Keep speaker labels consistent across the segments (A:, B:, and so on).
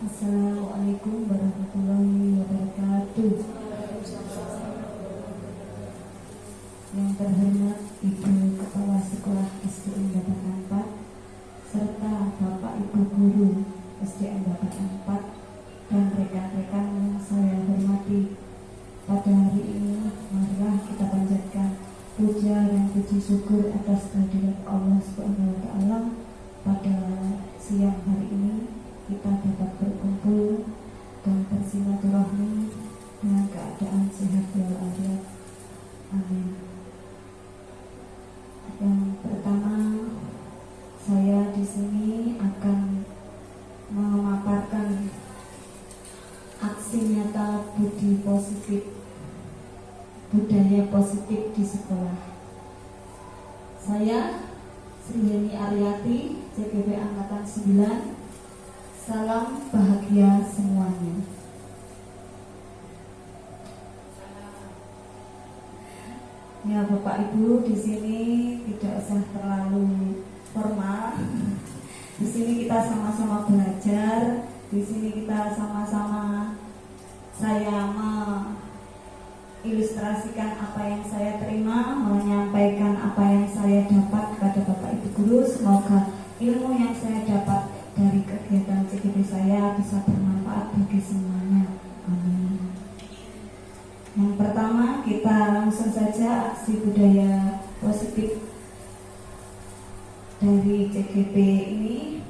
A: Assalamualaikum warahmatullahi wabarakatuh. Yang terhormat Ibu Kepala Sekolah SDN Bapatan 4 serta Bapak Ibu Guru SDN Bapatan 4 dan rekan-rekan yang saya hormati, pada hari ini marilah kita panjatkan puja dan puji syukur atas kehadirat Allah Subhanahu wa Ta'ala. Pada siang hari ini kita dapat berkumpul dan bersilaturahmi dengan keadaan sehat walafiat. Amin. Yang pertama, saya di sini akan memaparkan aksi nyata budi positif, budaya positif di sekolah. Saya Sri Heni Aryati, CGP Angkatan 9. Salam bahagia semuanya. Ya Bapak Ibu, di sini tidak usah terlalu formal. Di sini kita sama-sama belajar. Di sini kita sama-sama, saya mengilustrasikan apa yang saya terima, menyampaikan apa yang saya dapat kepada Bapak Ibu Guru. Semoga ilmu yang saya dapat dari kegiatan CGP saya bisa bermanfaat bagi semuanya. Amin. Yang pertama, kita langsung saja aksi budaya positif dari CGP ini.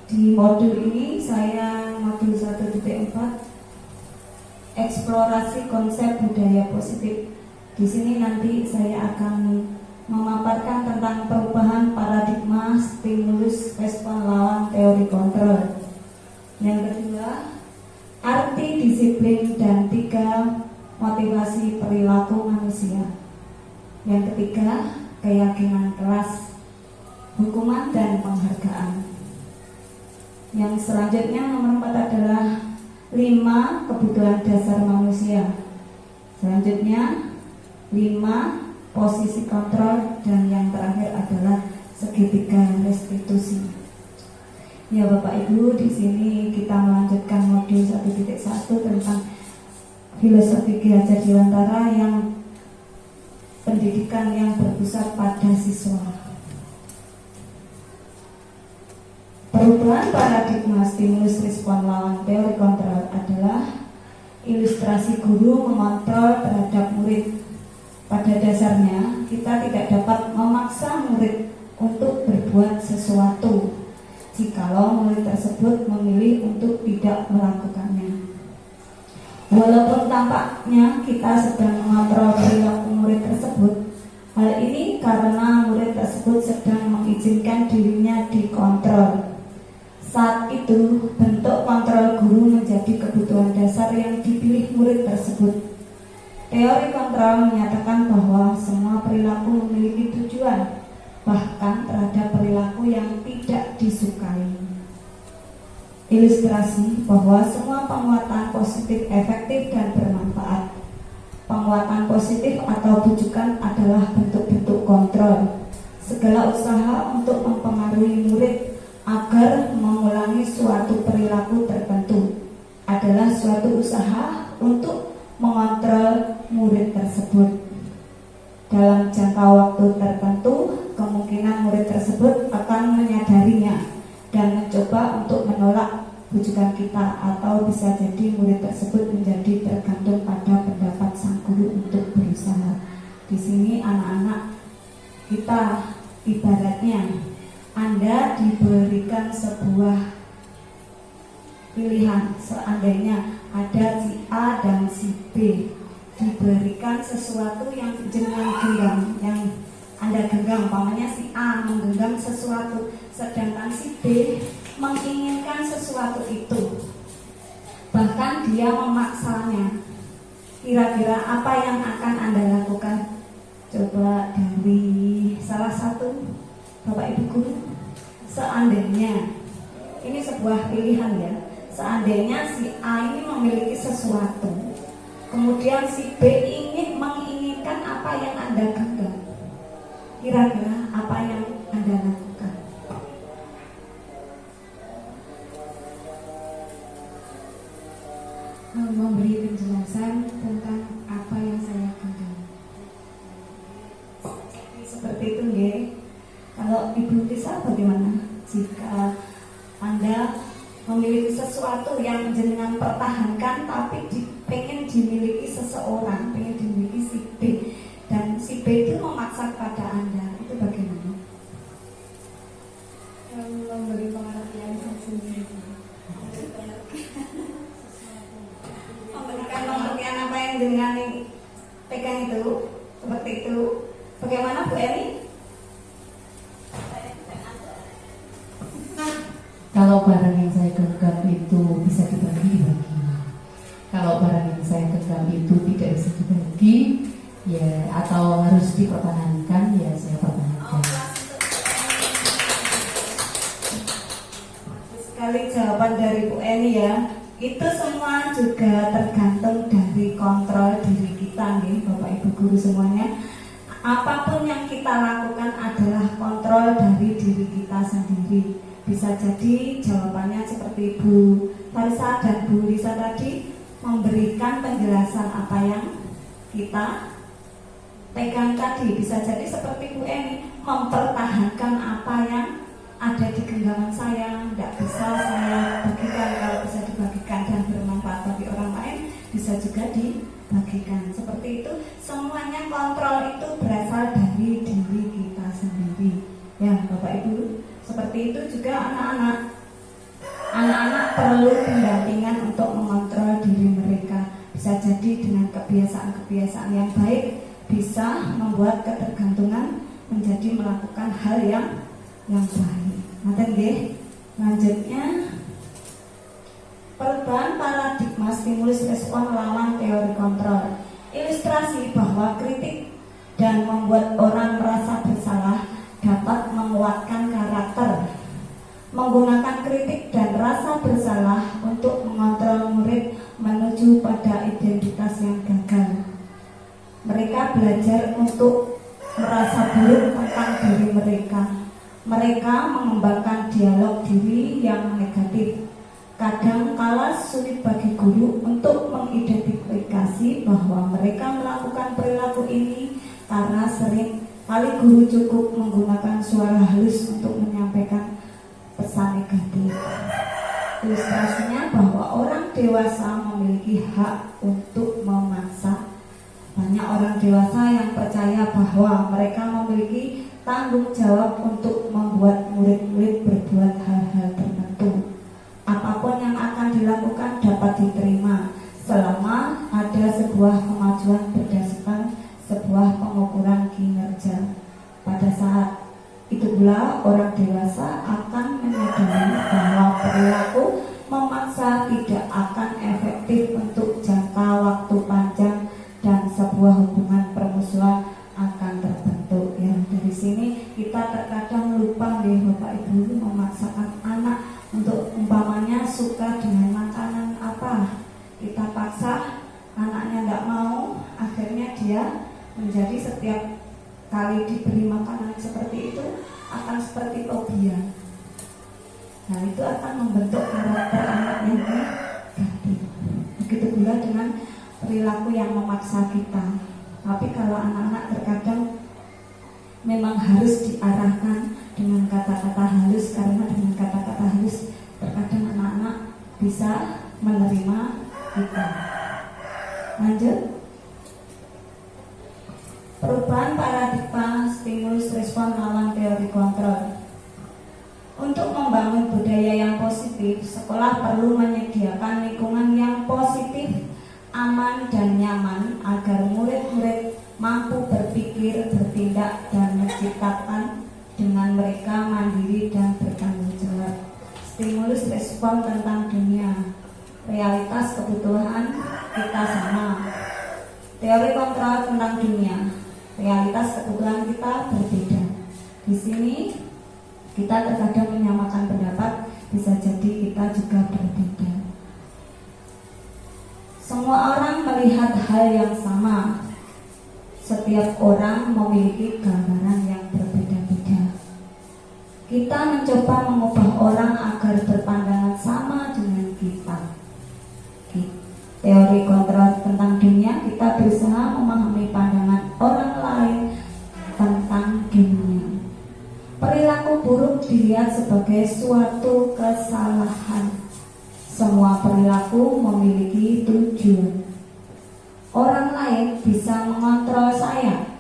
A: Di modul ini saya modul 1.4 eksplorasi konsep budaya positif. Di sini nanti saya akan memaparkan tentang perubahan paradigma stimulus respon lawan teori kontrol. Yang kedua, arti disiplin dan 3 motivasi perilaku manusia. Yang ketiga, keyakinan kelas, hukuman dan penghargaan. Yang selanjutnya nomor 4 adalah 5 kebutuhan dasar manusia. Selanjutnya 5 posisi kontrol, dan yang terakhir adalah segitiga restitusi. Ya Bapak Ibu, di sini kita melanjutkan modul 1.1 tentang filosofi Ki Hajar Dewantara yang pendidikan yang berpusat pada siswa. Perubahan paradigma stimulus respon lawan teori kontrol adalah ilustrasi guru mengontrol terhadap murid. Pada dasarnya, kita tidak dapat memaksa murid untuk berbuat sesuatu jikalau murid tersebut memilih untuk tidak melakukannya. Walaupun tampaknya kita sedang mengontrol perilaku murid tersebut, hal ini karena murid tersebut sedang mengizinkan dirinya dikontrol. Saat itu, bentuk kontrol guru menjadi kebutuhan dasar yang dipilih murid tersebut. Teori kontrol menyatakan bahwa semua perilaku memiliki tujuan, bahkan terhadap perilaku yang tidak disukai. Ilustrasi bahwa semua penguatan positif efektif dan bermanfaat. Penguatan positif atau bujukan adalah bentuk-bentuk kontrol. Segala usaha untuk mempengaruhi murid agar mengulangi suatu perilaku tertentu adalah suatu usaha untuk mengontrol murid tersebut. Dalam jangka waktu tertentu, kemungkinan murid tersebut akan menyadarinya dan mencoba untuk menolak bujukan kita, atau bisa jadi murid tersebut menjadi tergantung pada pendapat sang guru untuk berusaha. Di sini anak-anak kita ibaratnya Anda diberikan sebuah pilihan. Seandainya ada si A dan si B, diberikan sesuatu yang jenengan genggam, yang Anda genggam, umpamanya si A menggenggam sesuatu, sedangkan si B menginginkan sesuatu itu, bahkan dia memaksanya. Kira-kira apa yang akan Anda lakukan? Coba dari salah satu Bapak Ibu Guru. Seandainya, ini sebuah pilihan ya, seandainya si A ini memiliki sesuatu, kemudian si B menginginkan apa yang Anda genggam, kira-kira apa yang Anda lakukan? seperti itu nggih. Kalau Ibu Tisa bagaimana? Jika Anda memiliki sesuatu yang jenengan pertahankan tapi pengen dimiliki seseorang, pengen dimiliki si B, dan si B itu memaksa kepada Anda, itu bagaimana?
B: Memberi pengertian sendiri.
A: Memberikan pengertian apa yang jenengan pegang itu, seperti itu. Bagaimana Bu Eni?
B: Kalau barang yang saya genggam itu bisa dibagi-bagi. Kalau barang yang saya genggam itu tidak bisa dibagi, ya atau harus dipertahankan, ya saya pertahankan.
A: Sekali jawaban dari Bu Eni ya. Itu semua juga tergantung dari kontrol diri kita nih Bapak Ibu Guru semuanya. Apapun yang kita lakukan adalah kontrol dari diri kita sendiri. Bisa jadi jawabannya seperti Bu Farisa dan Bu Lisa tadi memberikan penjelasan apa yang kita pegang tadi. Bisa jadi seperti Bu Eni mempertahankan apa yang ada di genggaman saya, tidak bisa saya bagikan. Kalau bisa dibagikan dan bermanfaat bagi orang lain, bisa juga dibagikan. Seperti itu, semuanya kontrol itu berasal dari diri kita sendiri. Ya, Bapak Ibu, seperti itu juga anak-anak. Anak-anak perlu pendampingan untuk mengontrol diri mereka. Bisa jadi dengan kebiasaan-kebiasaan yang baik bisa membuat ketergantungan menjadi melakukan hal yang baik. Nanti nggih. Lanjutnya, perubahan paradigma stimulus respon lawan teori kontrol. Ilustrasi bahwa kritik dan membuat orang merasa bersalah dapat menguatkan karakter. Menggunakan kritik dan rasa bersalah untuk mengontrol murid menuju pada identitas yang gagal. Mereka belajar untuk merasa buruk tentang diri mereka. Mereka mengembangkan dialog diri yang negatif. Kadang kala sulit bagi guru untuk mengidentifikasi bahwa mereka melakukan perilaku ini karena sering kali guru cukup menggunakan suara halus untuk menyampaikan pesan negatif. Ilustrasinya bahwa orang dewasa memiliki hak untuk memaksa. Banyak orang dewasa yang percaya bahwa mereka memiliki tanggung jawab untuk membuat murid-murid berbuat hal-hal tertentu. Apapun yang akan dilakukan dapat diterima selama ada sebuah kemajuan berdasarkan sebuah pengukuran kinerja. Pada saat itu pula orang dewasa akan menyadari bahwa perilaku memaksa tidak akan efektif untuk jangka waktu panjang dan sebuah hubungan permusuhan akan terbentuk. Ya, dari sini kita terkadang lupa nih Bapak Ibu memaksakan anak untuk umpamanya suka dengan makanan apa, kita paksa anaknya nggak mau, akhirnya dia menjadi setiap kali diberi makanan seperti itu akan seperti fobia. Nah, itu akan membentuk karakter anak yang negatif. Begitu pula dengan perilaku yang memaksa kita. Tapi kalau anak-anak terkadang memang harus diarahkan dengan kata-kata halus, karena dengan kata-kata halus terkadang anak-anak bisa menerima kita. Lanjut. Perubahan paradigma stimulus respon lawan teori kontrol. Untuk membangun budaya yang positif, sekolah perlu menyediakan lingkungan yang positif, aman dan nyaman agar murid-murid mampu berpikir, bertindak dan menciptakan dengan mereka mandiri dan bertanggung jawab. Stimulus respon tentang dunia, realitas kebutuhan kita sama. Teori kontrol tentang dunia, realitas kebutuhan kita berbeda. Di sini kita terkadang menyamakan pendapat, bisa jadi kita juga berbeda. Semua orang melihat hal yang sama. Setiap orang memiliki gambaran yang berbeda-beda. Kita mencoba mengubah orang agar berpandangan sama dengan kita. Teori kontrol tentang dunia, kita berusaha memahami pandangan orang lain tentang dunia. dilihat sebagai suatu kesalahan. Semua perilaku memiliki tujuan. Orang lain bisa mengontrol saya,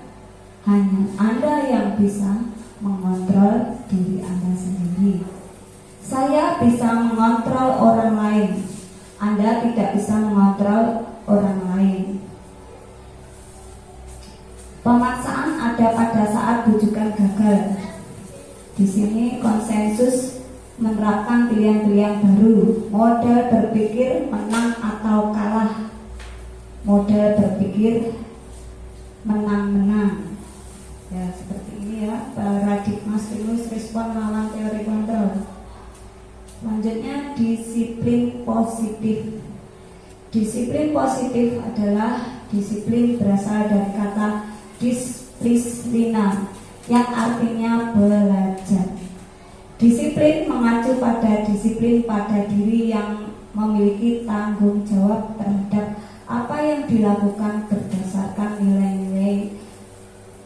A: hanya Anda yang bisa mengontrol diri Anda sendiri. Saya bisa mengontrol orang lain, Anda tidak bisa mengontrol orang lain. Pemaksaan ada pada saat bujukan gagal. Di sini konsensus menerapkan pilihan-pilihan baru, model berpikir menang atau kalah, model berpikir menang-menang. Ya seperti ini ya, paradigma stimulus respon lawan teori kontrol. Selanjutnya disiplin positif. Disiplin positif adalah disiplin berasal dari kata disiplina yang artinya belajar. Disiplin mengacu pada disiplin pada diri yang memiliki tanggung jawab terhadap apa yang dilakukan berdasarkan nilai-nilai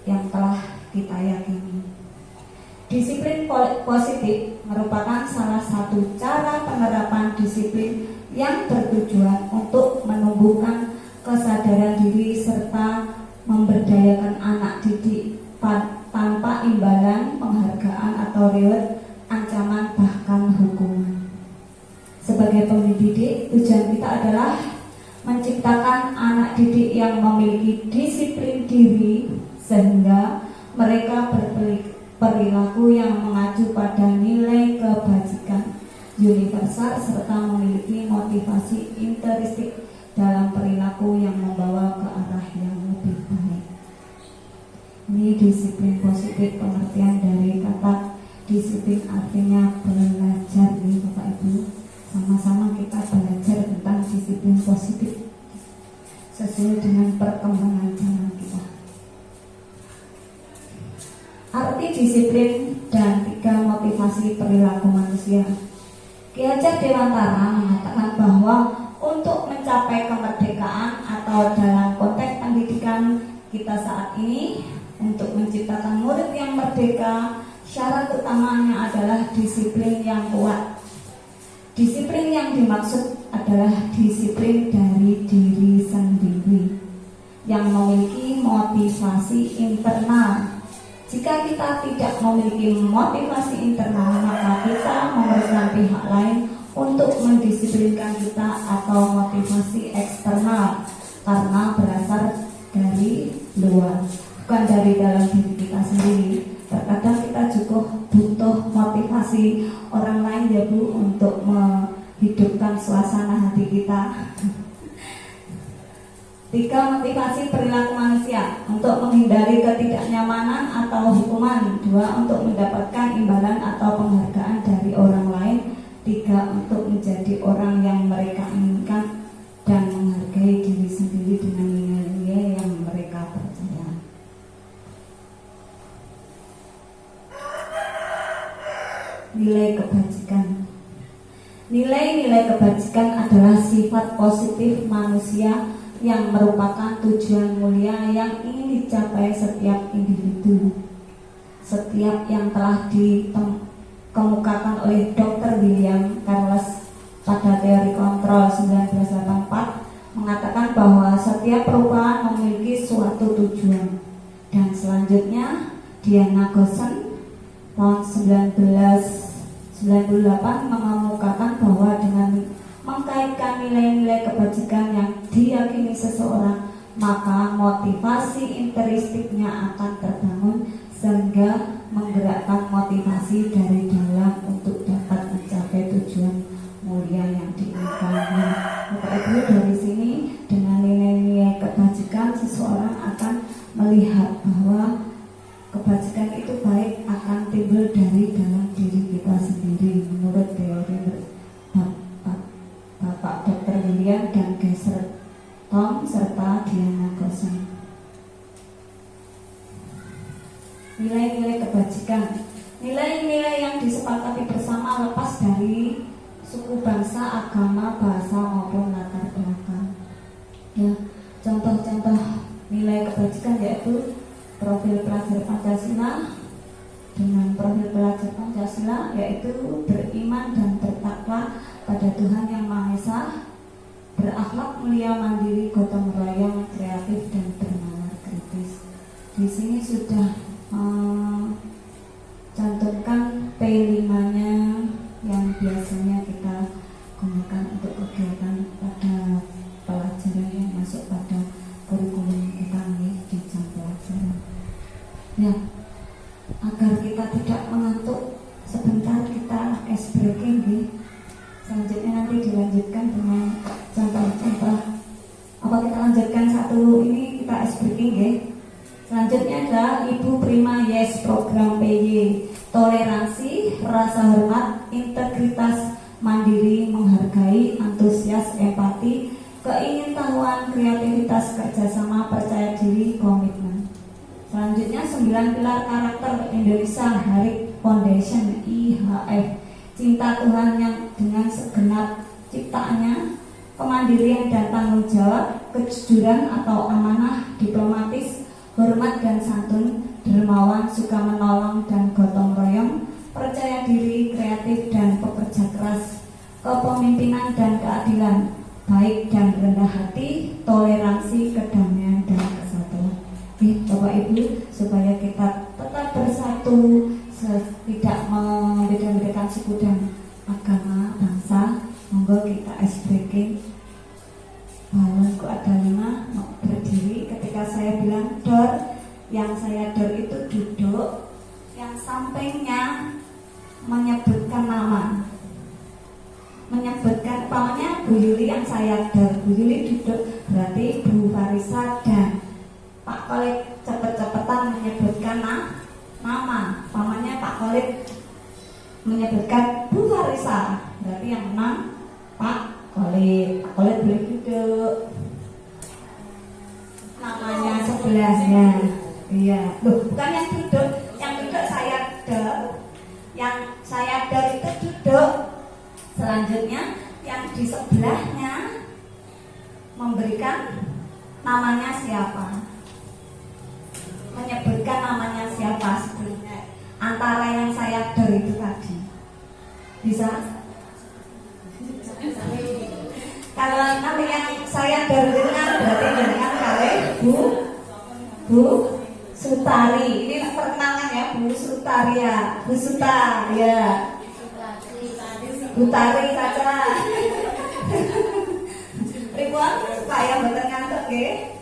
A: yang telah kita yakini. Disiplin positif merupakan salah satu cara penerapan disiplin yang bertujuan untuk menumbuhkan kesadaran diri serta memberdayakan anak didik tanpa imbalan, penghargaan atau reward, ancaman bahkan hukuman. Sebagai pendidik, tujuan kita adalah menciptakan anak didik yang memiliki disiplin diri sehingga mereka berperilaku yang mengacu pada nilai kebajikan universal serta memiliki motivasi intrinsik dalam perilaku yang membawa ke arah yang lebih baik. Ini disiplin positif, pengertian dari kata disiplin artinya belajar nih Bapak Ibu. Sama-sama kita belajar tentang disiplin positif sesuai dengan perkembangan zaman kita. Arti disiplin dan 3 motivasi perilaku manusia. Ki Hajar Dewantara mengatakan bahwa untuk mencapai kemerdekaan atau dalam konteks pendidikan kita saat ini, untuk menciptakan murid yang merdeka, syarat utamanya adalah disiplin yang kuat. Disiplin yang dimaksud adalah disiplin dari diri sendiri yang memiliki motivasi internal. Jika kita tidak memiliki motivasi internal, maka kita memerlukan pihak lain untuk mendisiplinkan kita atau motivasi eksternal karena berasal dari luar, bukan dari dalam diri kita sendiri. Terkadang kita juga butuh motivasi orang lain ya Bu untuk menghidupkan suasana hati kita. 3 motivasi perilaku manusia: untuk menghindari ketidaknyamanan atau hukuman, 2 untuk mendapatkan imbalan atau penghargaan dari orang lain, 3 untuk menjadi orang yang mereka inginkan dan menghargai diri sendiri dengan nilai-nilai yang mereka percaya. Nilai kebajikan. Nilai-nilai kebajikan adalah sifat positif manusia yang merupakan tujuan mulia yang ingin dicapai setiap individu. Setiap yang telah dikemukakan oleh Dr. William Carlos pada teori kontrol 1984 mengatakan bahwa setiap perubahan memiliki suatu tujuan. Dan selanjutnya Diana Gosen tahun 1998 mengemukakan bahwa dengan mengkaitkan nilai-nilai kebajikan yang diyakini seseorang, maka motivasi intrinstiknya akan terbangun sehingga menggerakkan motivasi dari dalam untuk dapat mencapai tujuan mulia yang diinginkannya. Bapak Ibu, dari sini dengan nilai-nilai kebajikan seseorang akan melihat bahwa kebajikan itu baik akan timbul dari dalam diri kita sendiri menurut teori Bapak Dr. William dan Gesser Tom serta Diana Gosen. Nilai-nilai kebajikan, nilai-nilai yang disepakati bersama lepas dari suku, bangsa, agama, bahasa maupun latar belakang. Ya, contoh-contoh nilai kebajikan yaitu profil pelajar Pancasila. Dengan profil pelajar Pancasila Pancasila, yaitu beriman dan bertakwa pada Tuhan Yang Maha Esa, berakhlak mulia, mandiri, gotong royong, kreatif dan bernalar kritis. Di sini sudah cantumkan P5-nya yang biasanya kita gunakan untuk kegiatan pada pelajaran yang masuk pada kurikulum kita di jam pelajaran. Ya, agar kita tidak mengantuk, sebentar kita ice breaking nih. Selanjutnya nanti dilanjutkan dengan contoh-contoh. Apa kita lanjutkan satu ini, kita ice breaking ya. Selanjutnya adalah Ibu Prima Yes, program PY, toleransi, rasa hormat, integritas, mandiri, menghargai, antusias, empati, keingintahuan, kreativitas, kerjasama, percaya diri, komitmen. Selanjutnya 9 pilar karakter Indonesia Harik Foundation IHF, cinta Tuhan yang dengan segenap ciptaannya, kemandirian dan tanggung jawab, kejujuran atau amanah, diplomatis, hormat dan santun, dermawan, suka menolong dan gotong royong, percaya diri, kreatif dan pekerja keras, kepemimpinan dan keadilan, baik dan rendah hati, toleransi, kedamaian dan kesatuan. Bapak Ibu, supaya kita tetap bersatu, tidak membeda-bedakan suku dan agama, bangsa, monggo kita ice breaking. Balanku ada 5, berdiri. Ketika saya bilang dor, yang saya dor itu duduk, yang sampingnya menyebutkan nama, menyebutkan umpamanya Bu Yuli yang saya dor, Bu Yuli duduk, berarti Bu Farisa dan Pak Kolik cepet-cepetan menyebutkan nama, umpamanya Pak Kolik menyebutkan Bu Farisa, berarti yang menang Pak Kolik. Pak Kolik boleh duduk, namanya sebelahnya. Iya, loh, bukan yang duduk saya dor, yang saya dor itu duduk. Selanjutnya yang di sebelahnya memberikan namanya siapa, menyebutkan namanya siapa sebelumnya, antara yang saya dor itu tadi. Bisa? Kalau yang saya dor itu kan berarti dengan kali Bu Sutari. Ini perkenalkan ya, Bu Sutari ya, Bu Suta ya, Bu Tari saja. Ribuan supaya betul ngantuk ya.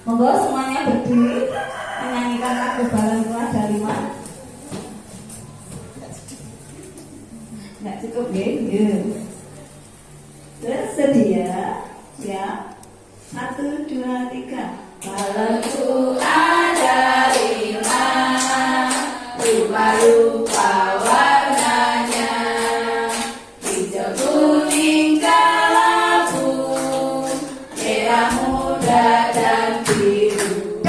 A: Monggo semuanya berdiri menyanyikan lagu Balanku Ada 5. Nggak cukup ya. Bersedia? Ya. 1, 2, 3.
C: Balanku ada 5, rupa-rupa warnanya, hijau, kuning, kelabu, merah muda dan biru.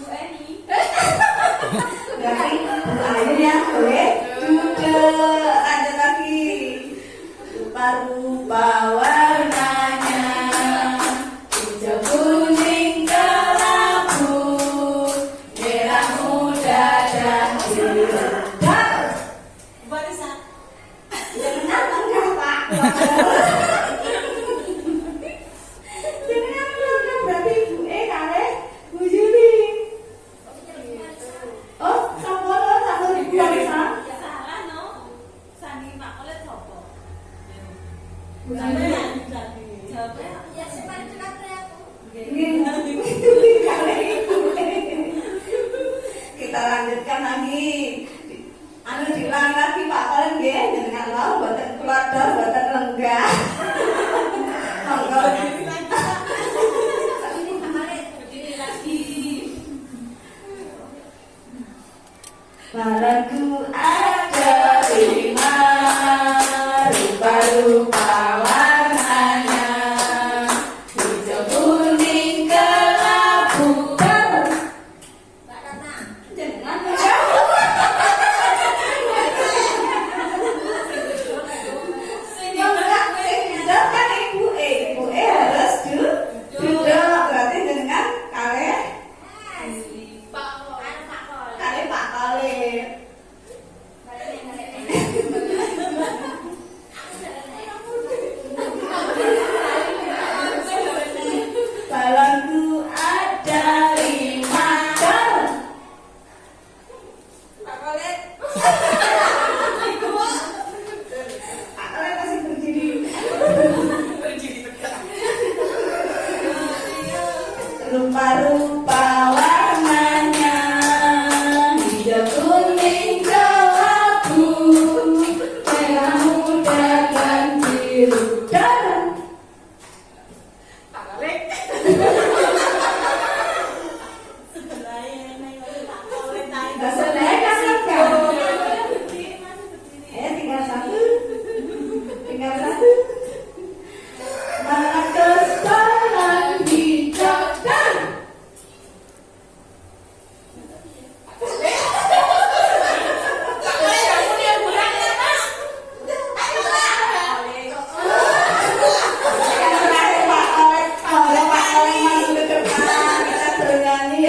A: Bu Eni. Berarti Bu Ayu ya, boleh duduk. Lanjut lagi.
C: Rupa-rupa warnanya, hijau, kuning, kelabu, merah muda dan biru.
A: Barisa. Jangan enggak Pak. Jangan enggak berarti Bu E kali Bu Yuli. Oh, sapa Bu Barisa?
D: Salah no, sandi Pak Kolet sopo?
A: Bukan ya.
D: Jawabnya
C: Ya, sepan cekapre aku.
A: Kita lanjutkan lagi. Anu diulangi lagi Pak Kolen nggih, dengan lo boten keluarga boten lenggah. Monggo.
C: Ini kemarin
D: berdiri lagi.
C: Balanku ada 5, rupa-rupa warnanya, hijau, kuning, kelabu.
D: Mbak Tata.
A: Jangan kan Ibu E harus duduk, berarti dengan kali
D: Pak Kolet.
A: Pak Kolen.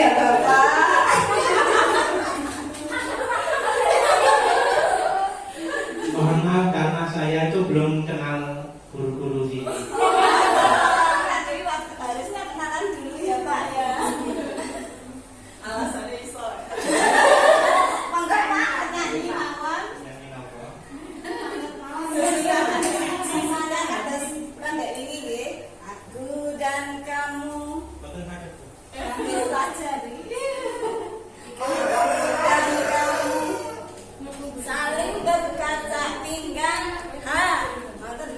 C: ya Bapak.
E: Mohon maaf karena saya itu belum kenal guru-guru sini.
C: Jadi waktu harusnya kenalan dulu ya Pak ya.
D: Alasannya iso.
C: Monggo Pak nyanyi mawon.
E: Nyanyi apa?
C: Semuanya kados rambek wingi nggih. Aku dan kamu
E: Betul ada Bu.
C: ambil pelajari. Aku dan kamu saling berkaca pinggang. Ha, ngoten.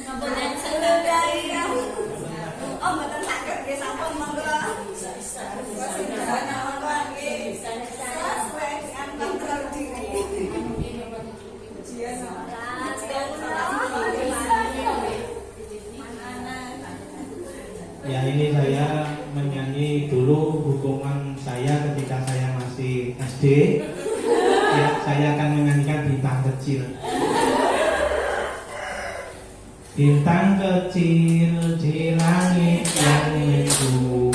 D: Napa nyanyi
C: Aku dari kamu. Oh, mboten saged nggih sampun monggo. Banyak monggo nggih. Sesuai dengan kontrol diri. Ujian.
E: Ya ini saya menyanyi dulu hukuman saya ketika saya masih SD. Ya, saya akan menyanyikan bintang kecil. Bintang kecil di langit yang itu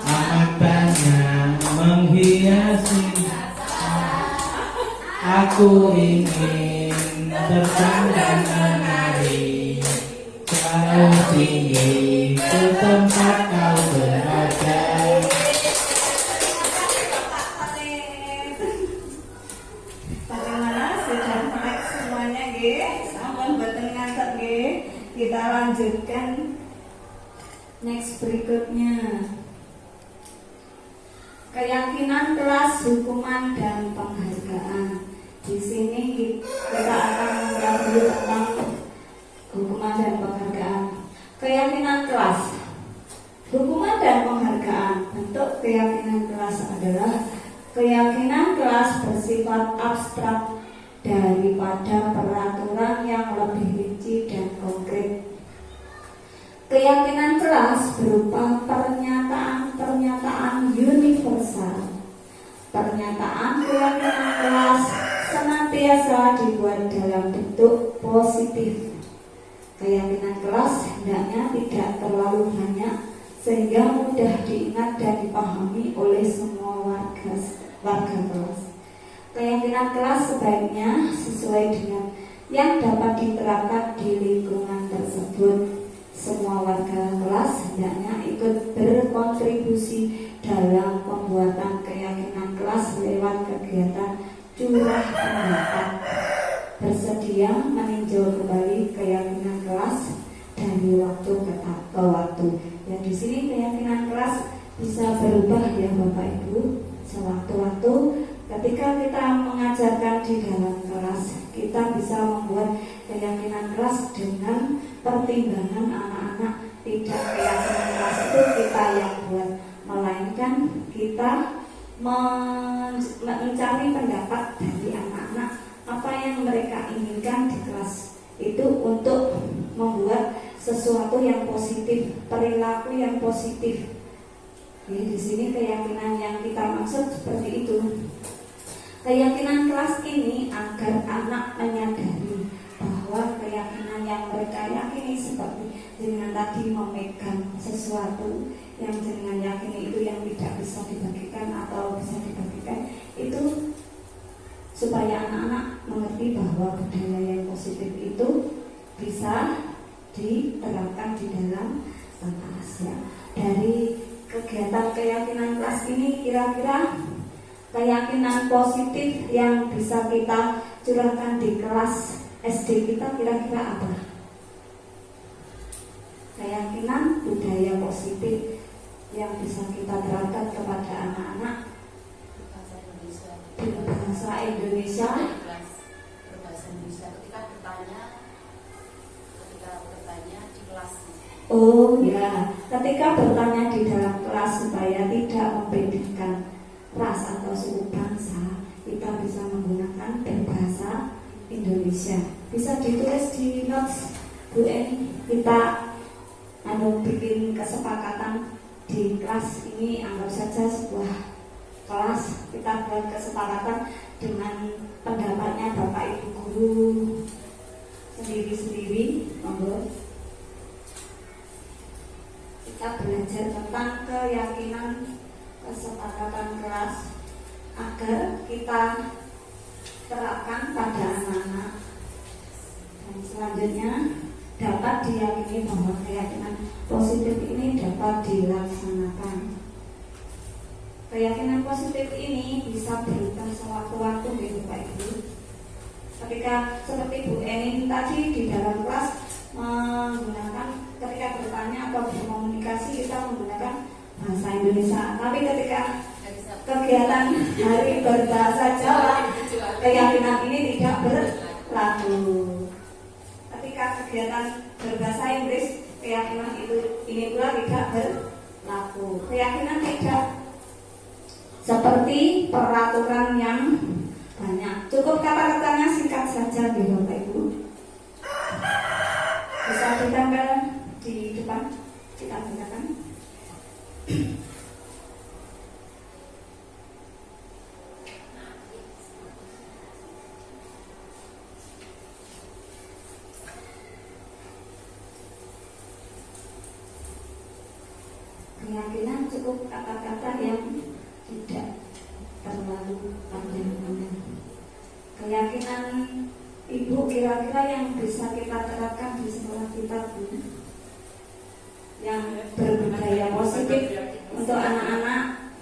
E: amat banyak menghiasi. Aku ingin terbang dan menari jauh tinggi ke tempat kau berada.
C: Bagaimana sudah melek semuanya nggih? Sampun boten ngantuk nggih. Kita lanjutkan
A: Next berikutnya, keyakinan kelas, hukuman dan penghargaan. Di sini kita akan mengetahui tentang hukuman dan penghargaan. Keyakinan kelas, hukuman dan penghargaan. Bentuk keyakinan kelas adalah keyakinan kelas bersifat abstrak daripada peraturan yang lebih rinci dan konkret. Keyakinan kelas berupa pernyataan-pernyataan universal. Pernyataan keyakinan kelas senantiasa dibuat dalam bentuk positif. Keyakinan kelas hendaknya tidak terlalu banyak sehingga mudah diingat dan dipahami oleh semua warga kelas. Keyakinan kelas sebaiknya sesuai dengan yang dapat diterapkan di lingkungan tersebut. Semua warga kelas hendaknya ikut berkontribusi dalam pembuatan keyakinan kelas lewat kegiatan curah pendapat. Bersedia meninjau kembali keyakinan kelas dari waktu ke waktu. Ya, di sini keyakinan kelas bisa berubah ya Bapak Ibu. Sewaktu-waktu ketika kita mengajarkan di dalam kelas, kita bisa membuat keyakinan kelas dengan pertimbangan anak-anak. Tidak keyakinan kelas itu kita yang buat, melainkan kita mencari pendapat dari anak-anak apa yang mereka inginkan di kelas itu untuk membuat sesuatu yang positif, perilaku yang positif. Jadi di sini keyakinan yang kita maksud seperti itu. Keyakinan kelas ini agar anak menyadari bahwa keyakinan yang mereka yakini seperti dengan tadi memegang sesuatu yang dengan yakini itu yang tidak bisa dibagikan atau bisa dibagikan, itu supaya anak-anak mengerti bahwa budaya yang positif itu bisa diterapkan di dalam kelas ya. Dari kegiatan keyakinan kelas ini kira-kira keyakinan positif yang bisa kita curahkan di kelas SD kita kira-kira apa? Keyakinan budaya positif yang bisa kita terapkan kepada anak-anak berbahasa Indonesia.
F: Berbahasa Indonesia ketika bertanya di kelas.
A: Oh ya, ketika bertanya di dalam kelas supaya tidak membedakan ras atau suku bangsa, kita bisa menggunakan berbahasa Indonesia. Bisa ditulis di notes Bu Eni. Kita bikin kesepakatan di kelas ini, anggap saja sebuah kelas, kita buat kesepakatan dengan pendapatnya Bapak Ibu guru sendiri-sendiri, monggo.
C: kita belajar tentang keyakinan kesepakatan kelas agar kita terapkan pada anak-anak. Dan selanjutnya dapat diyakini bahwa keyakinan positif ini dapat dilaksanakan. Keyakinan positif ini bisa berubah sewaktu-waktu gitu Pak Ibu. Ketika seperti Bu Eni tadi di dalam kelas menggunakan, ketika bertanya atau berkomunikasi kita menggunakan bahasa Indonesia. Tapi ketika kegiatan hari berbahasa Jawa, keyakinan ini tidak berlaku. Ketika kegiatan berbahasa Inggris, keyakinan ini pula tidak berlaku. Keyakinan tidak seperti peraturan yang banyak. Cukup kata-katanya singkat saja gitu Bapak Ibu. Bisa ditempel di depan, kita gunakan. Keyakinan cukup kata-kata yang tidak terlalu panjang-panjang. Keyakinan Ibu kira-kira yang bisa kita terapkan di sekolah kita Bu, yang berbudaya positif untuk anak-anak,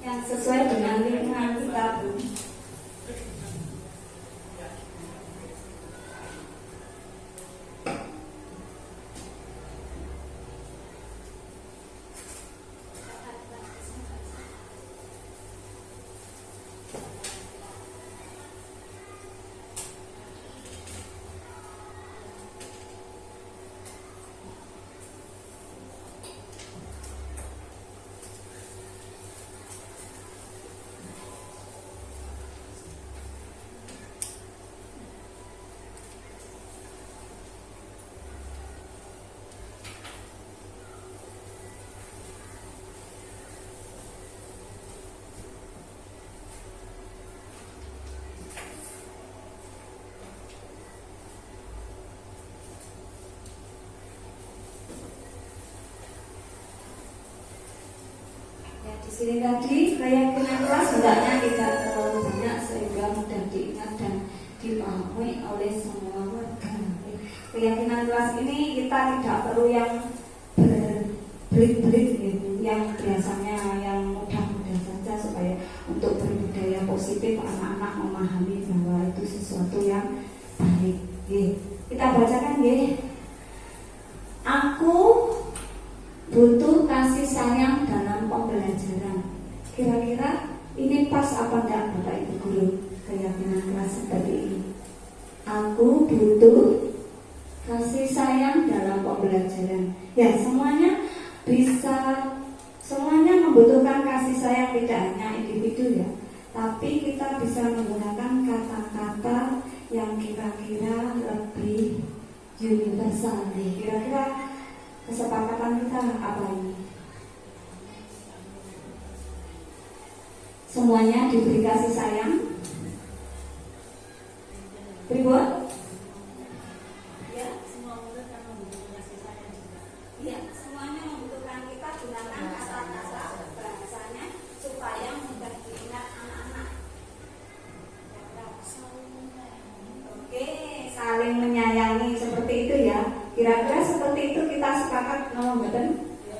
C: yang sesuai dengan lingkungan kita Bu. Di sini tadi keyakinan kelas hendaknya tidak terlalu banyak sehingga mudah diingat dan dipahami oleh semua warga. Keyakinan kelas ini kita tidak perlu yang berbelit-belit gitu, yang biasanya yang mudah-mudah saja supaya untuk berbudaya positif anak-anak memahami bahwa itu sesuatu yang baik. Kita bacakan ya. Aku butuh kasih sayang dalam pembelajaran. Kira-kira ini pas apa enggak Bapak Ibu Guru? Keyakinan kelas seperti ini. Aku butuh kasih sayang dalam pembelajaran. Ya, semuanya membutuhkan kasih sayang, tidak hanya individu ya. Tapi kita bisa menggunakan kata-kata yang kira-kira lebih universal. Kira-kira kesepakatan kita apa ini? Semuanya diberi kasih sayang. Ribuan? Ya, semua murid kan membutuhkan kasih sayang juga. Iya, semuanya membutuhkan kita gunakan kata-kata bahasanya supaya mudah diingat anak-anak. Oke, saling menyayangi seperti itu ya. Kira-kira seperti itu kita sepakat, no betul?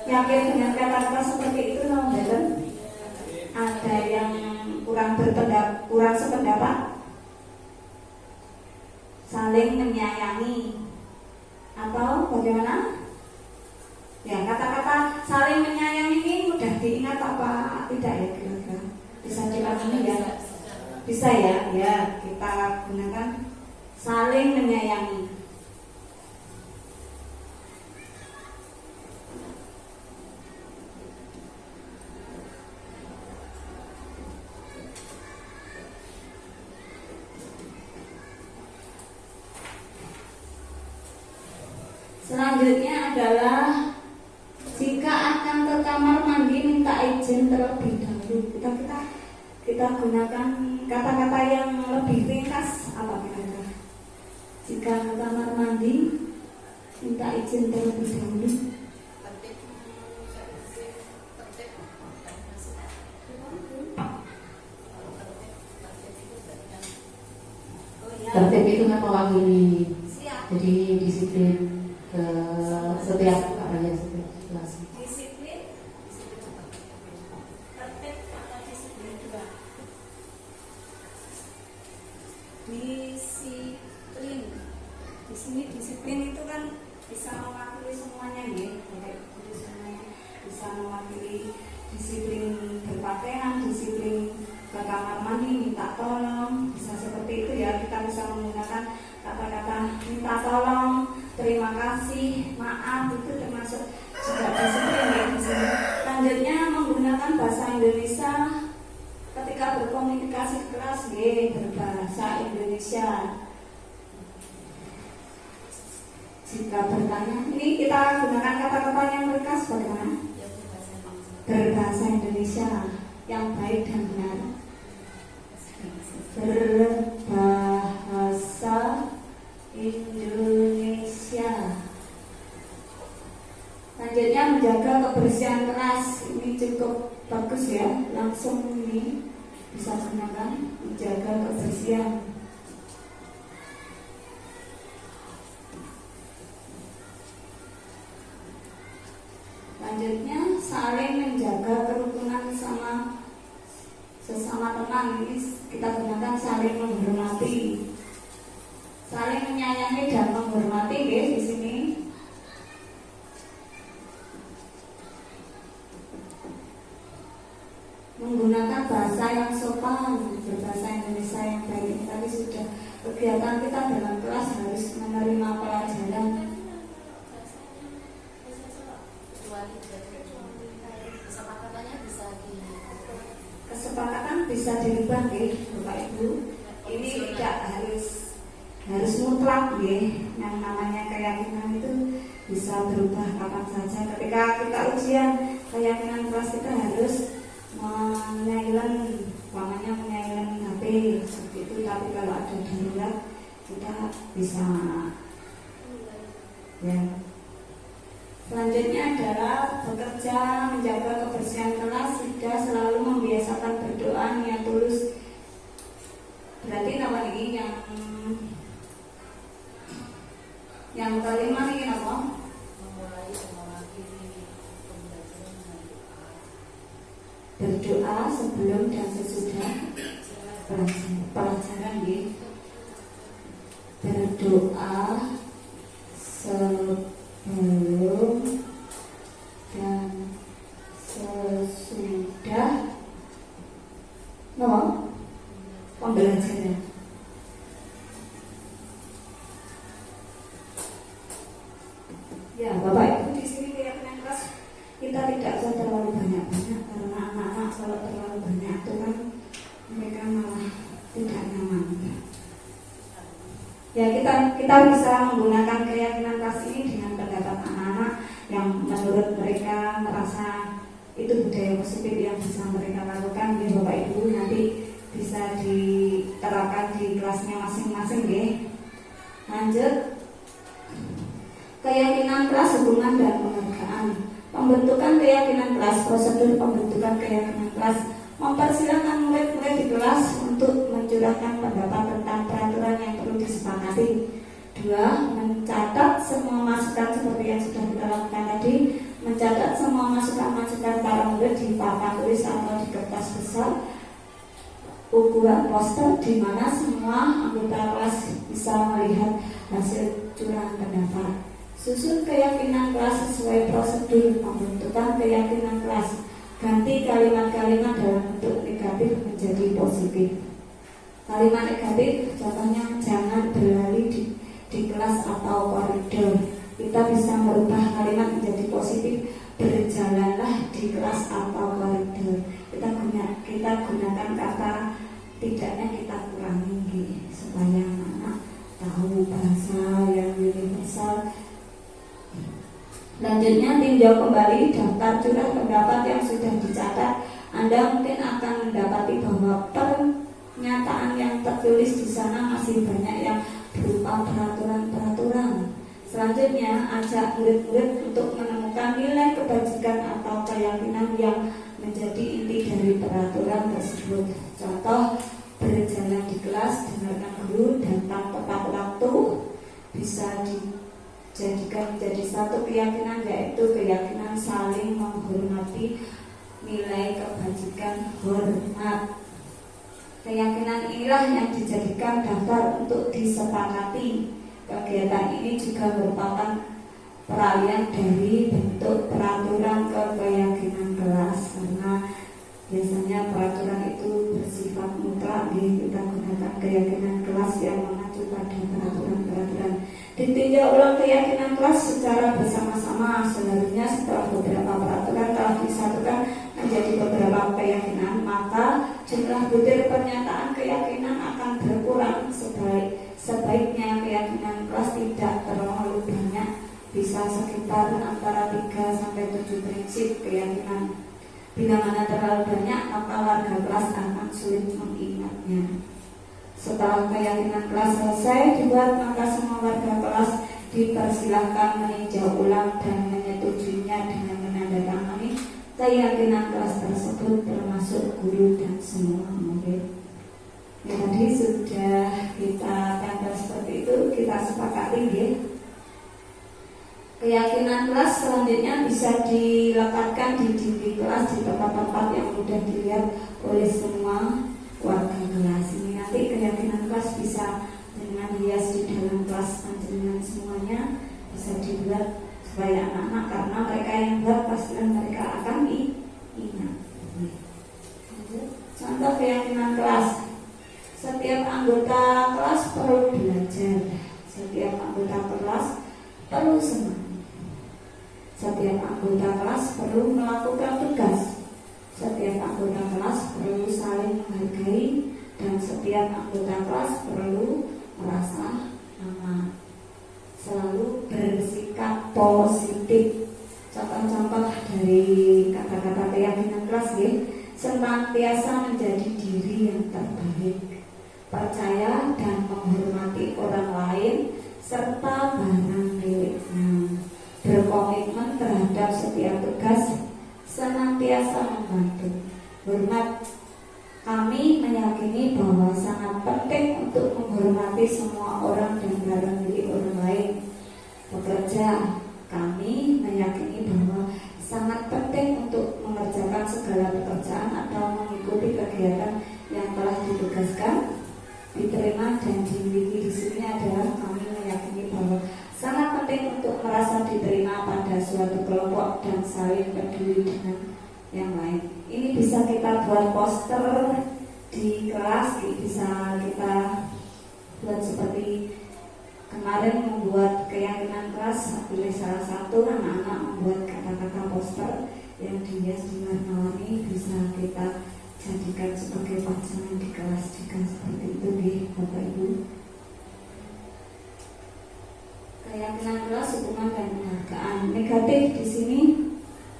C: Yakin dengan kata-kata seperti itu, no betul? Ada yang kurang sependapat? Saling menyayangi atau bagaimana? Ya, kata-kata saling menyayangi ini mudah diingat apa tidak ya kira-kira? Bisa dipahami ya? Bisa ya? Ya, kita gunakan saling menyayangi. Selanjutnya adalah jika akan ke kamar mandi minta izin terlebih dahulu. Kita gunakan kata-kata yang lebih ringkas apa kira-kira? Jika ke kamar mandi minta izin terlebih dahulu.
F: Tertib. Tertib. Dan masih tertib itu berarti kan
C: Oh ya.
B: Tertib itu kan mewakili,
C: Siap.
B: jadi disiplin ke setiap area setiap situasi.
D: Disiplin, tertib atau disiplin juga. Disiplin. Di sini disiplin itu kan bisa mewakili semuanya ya, jadi semuanya bisa mewakili disiplin berpakaian, disiplin ke kamar mandi, minta tolong, bisa seperti itu ya. Kita bisa menggunakan kata-kata minta tolong, terima kasih, maaf, itu termasuk juga disiplin ya di sini. Lanjutnya menggunakan bahasa Indonesia ketika berkomunikasi di kelas ya, berbahasa Indonesia. Jika bertanya, ini kita gunakan kata-kata yang mereka bagaimana?
F: ya berbahasa Indonesia.
C: Berbahasa Indonesia yang baik dan benar. Berbahasa Indonesia. Lanjutnya menjaga kebersihan kelas. Ini cukup bagus ya. Langsung ini bisa gunakan menjaga kebersihan. Selanjutnya saling menjaga kerukunan sesama teman. Ini kita gunakan saling menghormati, saling menyayangi dan menghormati ya di sini. Menggunakan bahasa yang sopan, berbahasa Indonesia yang baik. Ini tadi sudah kegiatan kita dalam kelas harus menerima pelajaran.
F: Kecuali dari kesepakatannya bisa di
C: Kesepakatan bisa dirubah ya Bapak Ibu. Ini tidak harus mutlak ya. Yang namanya keyakinan itu bisa berubah kapan saja. Ketika kita ujian, keyakinan kelas kita harus menyailen, umpamanya menyailen HP seperti itu. Tapi kalau ada darurat kita bisa ya. Selanjutnya adalah bekerja menjaga kebersihan kelas, juga selalu membiasakan berdoa niat tulus. Berarti apa ini yang kelima ini apa?
F: memulai dan mewakili pembelajaran dengan doa.
C: Berdoa sebelum dan sesudah pelajaran ya. Berdoa sebelum dan sesudah pembelajaran. Ya, Bapak Ibu di sini keyakinan kelas kita tidak usah terlalu banyak-banyak karena anak-anak kalau terlalu banyak itu kan mereka malah tidak nyaman. Ya, kita bisa menggunakan keyakinan kelas ini dengan pendapat anak-anak yang menurut mereka merasa itu budaya positif yang bisa mereka lakukan. Ya Bapak Ibu nanti bisa diterapkan di kelasnya masing-masing ya. Lanjut, keyakinan kelas, hubungan dan penghargaan. Pembentukan keyakinan kelas, prosedur pembentukan keyakinan kelas. Mempersilahkan murid-murid di kelas untuk mencurahkan pendapat tentang peraturan yang perlu disepakati. 2. Mencatat semua masukan seperti yang sudah kita lakukan tadi. Mencatat semua masukan-masukan para murid di papan tulis atau di kertas besar ukuran poster di mana semua anggota kelas bisa melihat hasil curahan pendapat. Susun keyakinan kelas sesuai prosedur pembentukan keyakinan kelas. Ganti kalimat-kalimat dalam bentuk negatif menjadi positif. Kalimat negatif contohnya jangan berlari di kelas atau koridor. Kita bisa merubah kalimat menjadi positif, berjalanlah di kelas atau koridor. Kita gunakan kata tidaknya kita kurangi supaya anak tahu bahasa yang universal. Lanjutnya tinjau kembali daftar curah pendapat yang sudah dicatat. Anda mungkin akan mendapati bahwa pernyataan yang tertulis di sana masih banyak yang berupa peraturan-peraturan Selanjutnya, ajak murid-murid untuk menemukan nilai kebajikan atau keyakinan yang menjadi inti dari peraturan tersebut. Contoh, berjalan di kelas, dengarkan guru, datang tepat waktu, bisa dijadikan menjadi satu keyakinan, yaitu keyakinan saling menghormati, nilai kebajikan hormat. Keyakinan inilah yang dijadikan dasar untuk disepakati. Kegiatan ini juga merupakan peralihan dari bentuk peraturan ke keyakinan kelas, karena biasanya peraturan itu bersifat mutlak. Kita gunakan keyakinan kelas yang mengacu pada peraturan-peraturan. Ditinjau ulang keyakinan kelas secara bersama-sama. Selanjutnya, setelah beberapa peraturan telah disatukan menjadi beberapa keyakinan, maka jumlah butir pernyataan keyakinan akan berkurang. Sebaiknya keyakinan kelas tidak terlalu banyak, bisa sekitar antara 3 sampai 7 prinsip keyakinan. Bila mana terlalu banyak, maka warga kelas akan sulit mengingatnya. Setelah keyakinan kelas selesai dibuat, maka semua warga kelas dipersilahkan meninjau ulang dan menyetujuinya dengan menandatangani keyakinan kelas tersebut, termasuk guru dan semua murid. Ya, tadi sudah kita tempel seperti itu, kita sepakati ya. Keyakinan kelas selanjutnya bisa dilekatkan di dinding kelas di tempat-tempat yang mudah dilihat oleh semua warga kelas. Ini nanti keyakinan kelas bisa dengan hias di dalam kelas panjenengan semuanya, bisa dibuat supaya anak-anak, karena mereka yang buat pastikan mereka akan ingat. Contoh keyakinan kelas. Setiap anggota kelas perlu belajar. Setiap anggota kelas perlu semangat. Setiap anggota kelas perlu melakukan tugas. Setiap anggota kelas perlu saling menghargai, dan setiap anggota kelas perlu merasa aman. Selalu bersikap positif. Contoh-contoh dari kata-kata keyakinan kelas ya. Senantiasa menjadi diri yang terbaik, percaya dan menghormati orang lain serta barang miliknya, berkomitmen terhadap setiap tugas, senantiasa membantu, hormat. Kami meyakini bahwa sangat penting untuk menghormati semua orang dan barang milik orang lain. Bekerja, kami meyakini bahwa sangat penting untuk mengerjakan segala pekerjaan atau mengikuti kegiatan yang telah ditugaskan, diterima dan dimiliki. Di sini adalah kami meyakini bahwa sangat penting untuk merasa diterima pada suatu kelompok dan saling peduli dengan yang lain. Ini bisa kita buat poster di kelas, bisa kita buat seperti kemarin membuat keyakinan kelas, pilih salah satu anak-anak membuat kata-kata poster yang dihias di warna-warni, bisa kita jadikan sebagai pajangan di kelas jika seperti itu nih Bapak Ibu. Keyakinan kelas, hubungan dan penghargaan. Negatif di sini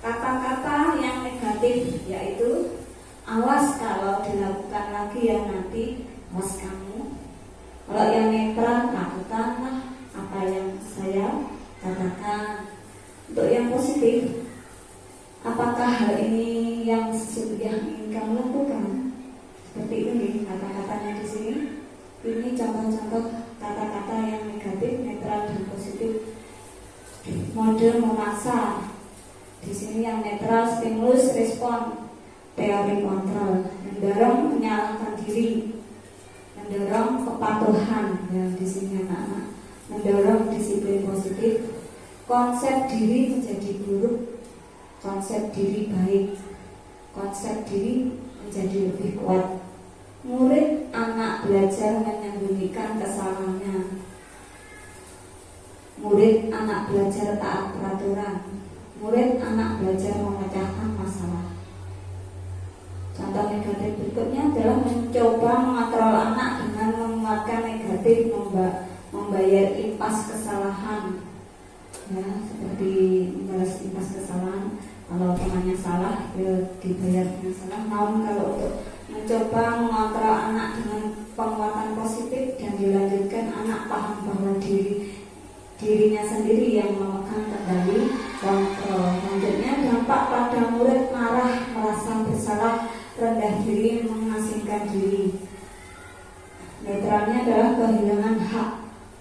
C: kata-kata yang negatif, yaitu awas kalau dilakukan lagi ya nanti awas kamu. Kalau yang netral, lakukanlah apa yang saya katakan. Untuk yang positif, apakah hal ini yang sesungguhnya ingin kamu lakukan? Seperti ini kata-katanya di sini. Ini contoh-contoh kata-kata yang negatif, netral dan positif. Mode memaksa. Di sini yang netral, stimulus, respon, teori kontrol, mendorong menyalahkan diri, mendorong kepatuhan, yang di sini anak-anak, mendorong disiplin positif, konsep diri menjadi buruk, konsep diri baik, konsep diri menjadi lebih kuat. Murid anak belajar menyembunyikan kesalahannya. Murid anak belajar taat peraturan. Murid anak belajar memecahkan masalah. Contoh negatif berikutnya adalah mencoba mengontrol anak dengan menguatkan negatif, membayar impas kesalahan. Ya, seperti membalas impas kesalahan. Kalau temannya salah, ya dibayar dengan salah. Namun kalau untuk mencoba mengontrol anak dengan penguatan positif dan dilanjutkan, anak paham bahwa diri dirinya sendiri yang memegang kendali kontrol. Selanjutnya dampak pada murid marah, merasa bersalah, rendah diri, mengasingkan diri. Netralnya adalah kehilangan hak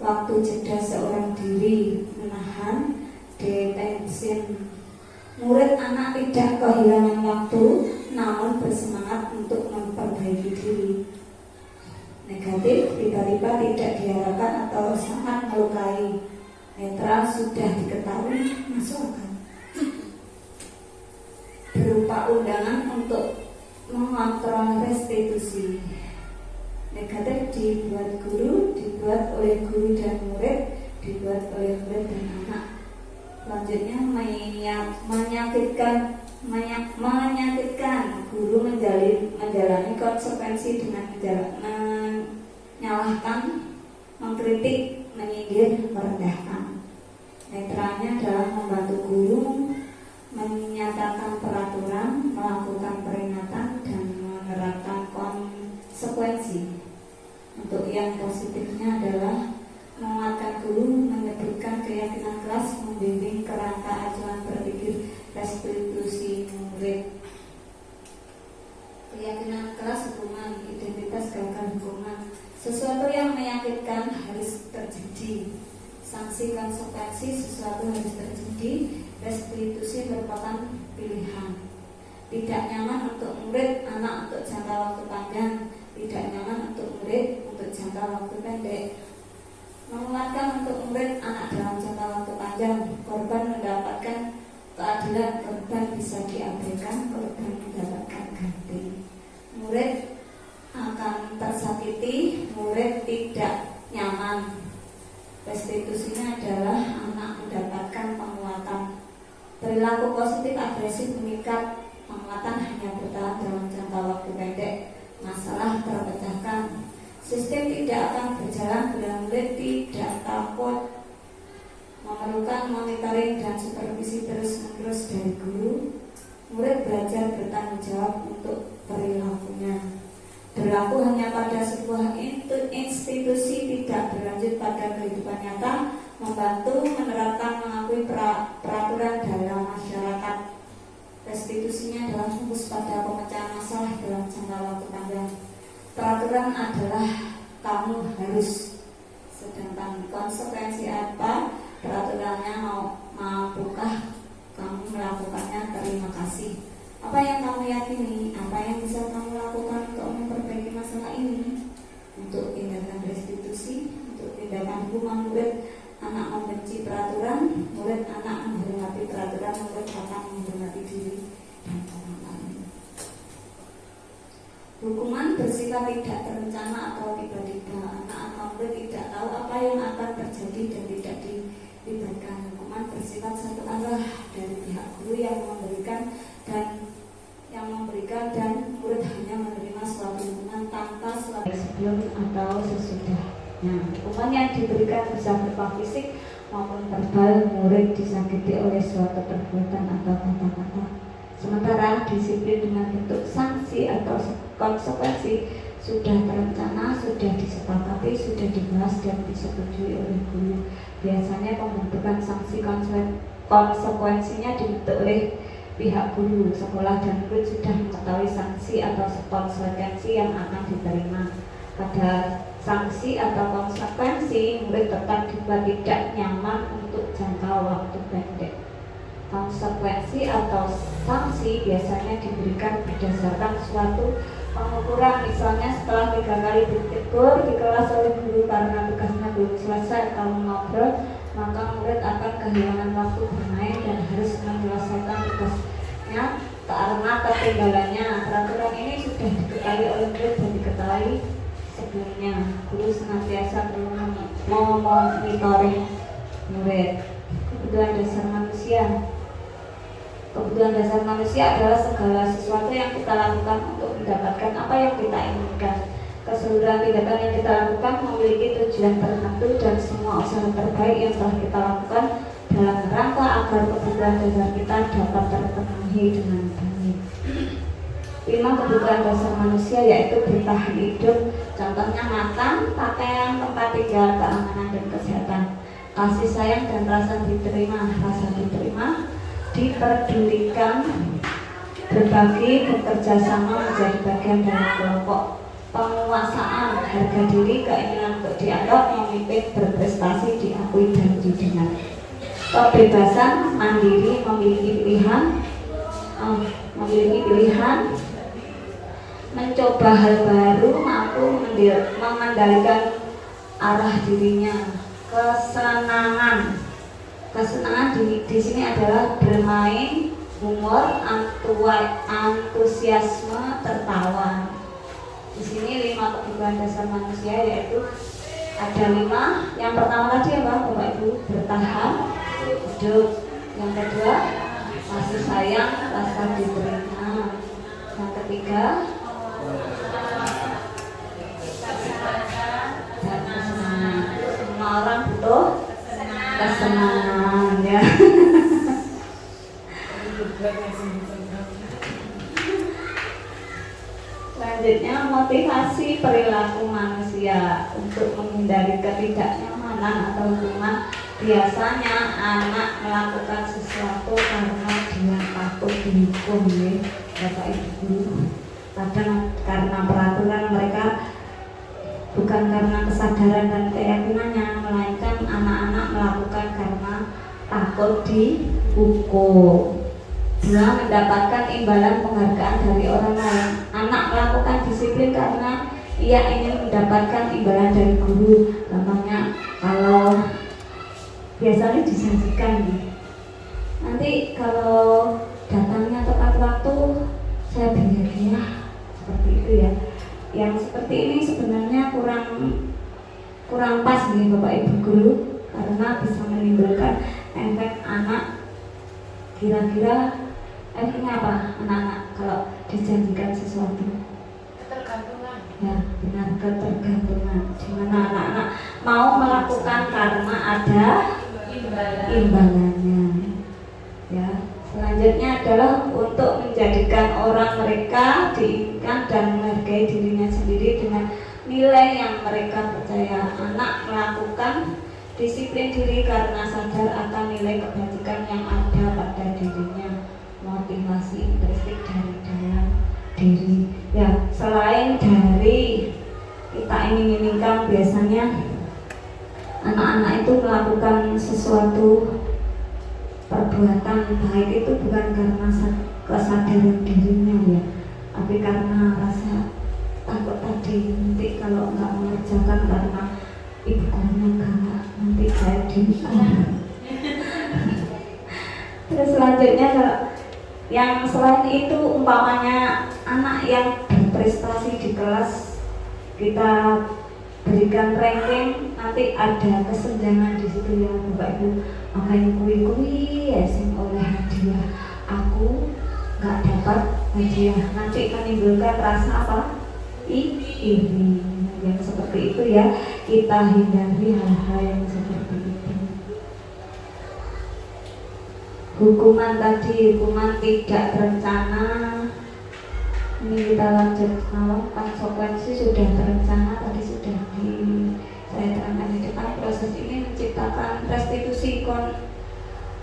C: waktu jeda seorang diri, menahan detention. Murid anak tidak kehilangan waktu, namun bersemangat untuk memperbaiki diri. Negatif, tiba-tiba tidak diharapkan atau sangat melukai. Netral sudah diketahui, masuk akal. Berupa undangan untuk mengontrol restitusi. Negatif dibuat guru, dibuat oleh guru dan murid, dibuat oleh murid dan anak. Selanjutnya menyakitkan guru menjalani konsekuensi dengan menyalahkan, mengkritik, menyindir, merendahkan. Netralnya adalah membantu guru menyatakan peraturan, melakukan peringatan, dan menerapkan konsekuensi. Untuk yang positifnya adalah menguatkan guru, menyebutkan keyakinan kelas, membimbing kerangka acuan berpikir restitusi murid. Keyakinan kelas hukuman, identitas gagal hukuman. Sesuatu yang menyakitkan harus terjadi. Sanksi konsekuensi sesuatu harus terjadi. Restitusi merupakan pilihan. Tidak nyaman untuk murid, anak untuk jangka waktu panjang. Tidak nyaman untuk murid untuk jangka waktu pendek. Menguatkan untuk murid, anak dalam jangka waktu panjang. Korban mendapatkan keadilan, korban bisa diabaikan, korban mendapatkan ganti. Murid akan tersakiti, murid tidak nyaman. Restitusinya adalah anak mendapatkan penguatan. Perilaku positif agresif mengikat, penguatan hanya bertahan dalam jangka waktu pendek. Masalah terpecahkan. Sistem tidak akan berjalan bila murid tidak takut. Memerlukan monitoring dan supervisi terus-menerus dari guru. Murid belajar bertanggung jawab untuk perilakunya. Berlaku hanya pada sebuah institusi, tidak berlanjut pada kehidupan nyata. Membantu menerapkan, mengakui peraturan dalam masyarakat. Restitusinya adalah fokus pada pemecahan masalah dalam jangka waktu panjang. Peraturan adalah kamu harus, sedangkan konsekuensi apa? Peraturannya mampukah kamu melakukannya? Terima kasih. Apa yang kamu yakini? Apa yang bisa kamu lakukan untuk memperbaiki masalah ini? Untuk tindakan restitusi, untuk tindakan hukuman murid, anak membenci peraturan, murid anak menghormati peraturan, murid anak menghormati diri dan orang lain. Hukuman bersifat tidak terencana atau tiba-tiba. Anak atau murid tidak tahu apa yang akan terjadi dan tidak dilibatkan. Hukuman bersifat satu arah dari pihak guru yang memberikan dan murid hanya menerima suatu hukuman tanpa suatu sebelum atau sesudahnya. Hukuman yang diberikan bisa berupa fisik maupun verbal. Murid disakiti oleh suatu perbuatan atau kata-kata. Sementara disiplin dengan bentuk sanksi atau konsekuensi sudah terencana, sudah disepakati, sudah dibahas dan disetujui oleh guru. Biasanya pembentukan sanksi konsekuensinya dibentuk oleh pihak guru. Sekolah dan murid sudah mengetahui sanksi atau konsekuensi yang akan diterima. Pada sanksi atau konsekuensi, murid tetap dibuat tidak nyaman untuk jangka waktu pendek. Konsekuensi atau sanksi biasanya diberikan berdasarkan suatu pengukuran. Misalnya setelah 3 kali ditegur di kelas oleh guru karena tugasnya belum selesai atau ngobrol, maka murid akan kehilangan waktu bermain dan harus menyelesaikan tugasnya karena ketinggalannya. Peraturan ini sudah diketahui oleh murid dan diketahui sebelumnya. Guru senantiasa perlu memonitoring murid. Kebutuhan dasar manusia. Kebutuhan dasar manusia adalah segala sesuatu yang kita lakukan untuk mendapatkan apa yang kita inginkan. Keseluruhan tindakan yang kita lakukan memiliki tujuan tertentu dan semua usaha terbaik yang telah kita lakukan dalam rangka agar kebutuhan dasar kita dapat terpenuhi dengan baik. 5 kebutuhan dasar manusia yaitu bertahan hidup, contohnya makan, pakaian, tempat tinggal, keamanan dan kesehatan. kasih sayang dan rasa diterima, diperdulikan, berbagi, bekerja sama, menjadi bagian dari kelompok, penguasaan harga diri, keinginan untuk dianggap, memimpin, berprestasi, diakui dan didengar, kebebasan, mandiri, memiliki pilihan, mencoba hal baru, mampu mengendalikan arah dirinya, kesenangan di sini adalah bermain, humor, antusiasme, tertawa. Di sini 5 kebutuhan dasar manusia, yaitu ada 5. Yang pertama tadi apa Bapak Ibu? Bertahan hidup. Yang kedua kasih sayang, rasa diterima. Yang ketiga dan kesenangan. Semua orang butuh kesenangan ya. Selanjutnya motivasi perilaku manusia untuk menghindari ketidaknyamanan atau hukuman. Biasanya anak melakukan sesuatu karena dia takut dihukum ya Bapak Ibu. Kadang karena peraturan mereka, bukan karena kesadaran dan keyakinannya, melainkan anak-anak melakukan karena takut dihukum. Dia mendapatkan imbalan penghargaan dari orang lain. Anak melakukan disiplin karena ia ingin mendapatkan imbalan dari guru. Contohnya kalau biasanya disajikan nih, nanti kalau datangnya tepat waktu saya beri hadiah, seperti itu ya. Yang seperti ini sebenarnya kurang pas nih Bapak Ibu guru, karena bisa menimbulkan efek anak. Kira-kira efeknya apa anak-anak kalau dijanjikan sesuatu?
F: Ketergantungan.
C: Ya benar, ketergantungan. Dimana anak-anak mau melakukan karena ada imbalannya. Ya, selanjutnya adalah untuk menjadikan orang mereka diinginkan dan menghargai dirinya sendiri dengan nilai yang mereka percaya. Anak melakukan disiplin diri karena sadar akan nilai kebajikan yang ada pada dirinya. Motivasi intrinsik dari dalam diri. Ya, selain dari kita ingin-inginkan, biasanya anak-anak itu melakukan sesuatu perbuatan baik itu bukan karena kesadaran dirinya ya, tapi karena rasa takut tadi. Nanti kalau nggak mengerjakan karena ibu gurunya galak, nanti saya dihukum. Terus selanjutnya kalau yang selain itu, umpamanya anak yang berprestasi di kelas, kita berikan ranking, nanti ada kesenjangan di situ ya Bapak Ibu. Makanya kui sing oleh hadiah, aku nggak dapat hadiah, nanti menimbulkan rasa apa? Iri. Yang seperti itu ya, kita hindari hal-hal yang seperti itu. Hukuman tadi, hukuman tidak berencana. Ini kita lanjut. Kalau konsekuensi sudah terencana, tadi sudah saya terangkan di depan. Proses ini menciptakan restitusi.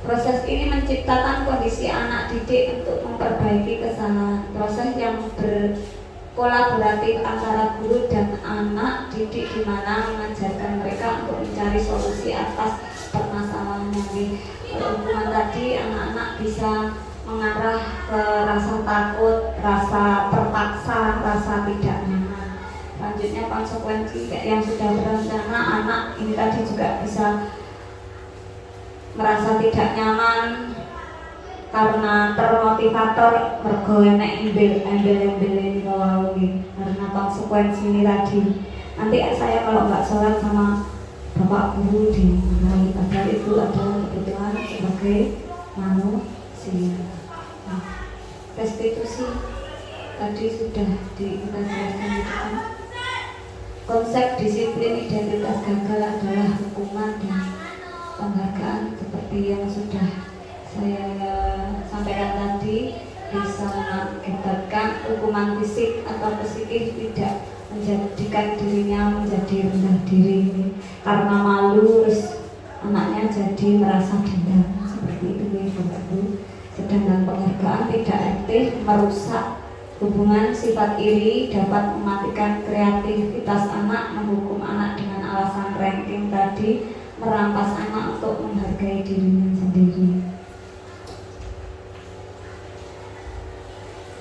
C: Proses ini menciptakan kondisi anak didik untuk memperbaiki kesalahan. Proses yang berkolaboratif antara guru dan anak didik, di mana mengajarkan mereka untuk mencari solusi atas permasalahan yang hukuman tadi. Anak-anak bisa mengarah ke rasa takut, rasa terpaksa, rasa tidak nyaman. Selanjutnya konsekuensi yang sudah berencana, anak ini tadi juga bisa merasa tidak nyaman karena termotivator mergo enek embel-embel ini karena konsekuensi ini tadi. Nanti saya kalau nggak sholat sama bapak guru dimarahi, padahal itu adalah kebutuhan sebagai manusia. Nah, restitusi tadi sudah kita jelaskan di depan. Konsep disiplin identitas gagal adalah hukuman dan penghargaan seperti yang sudah saya sampaikan tadi, bisa mengakibatkan hukuman fisik atau psikis, tidak menjadikan dirinya menjadi rendah diri karena malu, terus anaknya jadi merasa dendam seperti itu ya Bapak Ibu. Sedangkan penghargaan tidak aktif merusak hubungan, sifat iri dapat mematikan kreativitas anak, menghukum anak dengan alasan ranking tadi, merampas anak untuk menghargai dirinya sendiri.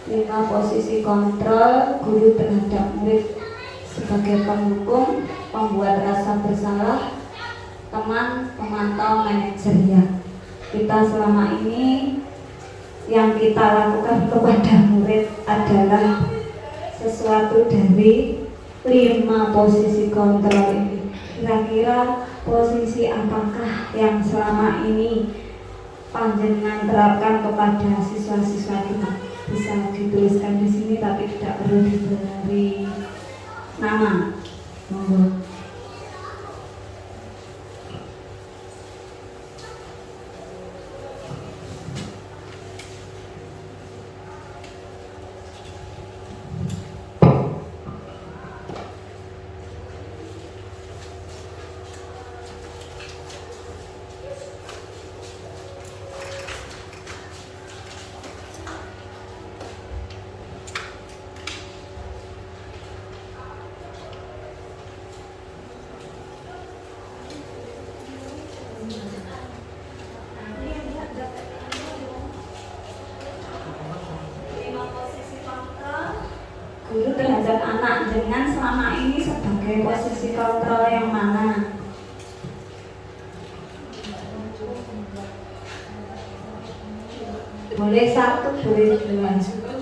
C: 5. Posisi kontrol guru terhadap murid sebagai penghukum, pembuat rasa bersalah, teman, pemantau, manajer ya. Kita selama ini yang kita lakukan kepada murid adalah sesuatu dari 5 posisi kontrol ini. Kira-kira posisi apakah yang selama ini panjenengan terapkan kepada siswa-siswa kita? Bisa dituliskan di sini tapi tidak perlu diberi nama. Monggo. Guru terhadap anak dengan selama ini sebagai posisi kontrol yang mana? Boleh 1, boleh 2.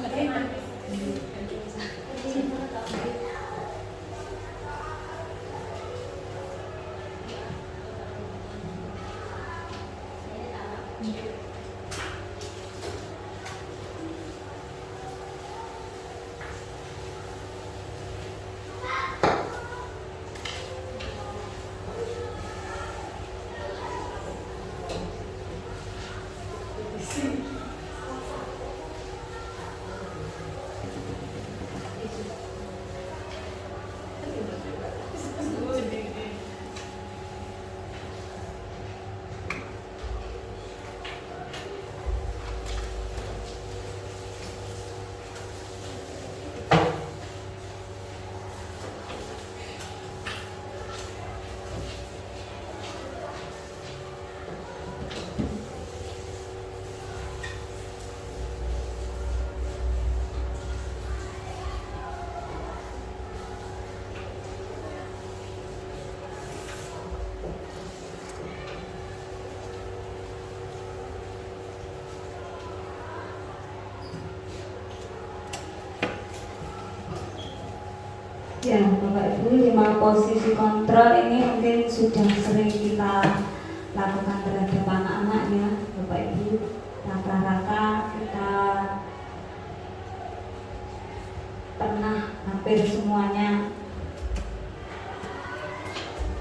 C: Ya, Bapak Ibu, 5 posisi kontrol ini mungkin sudah sering kita lakukan terhadap anak-anak ya, Bapak Ibu. Rata-rata kita pernah hampir semuanya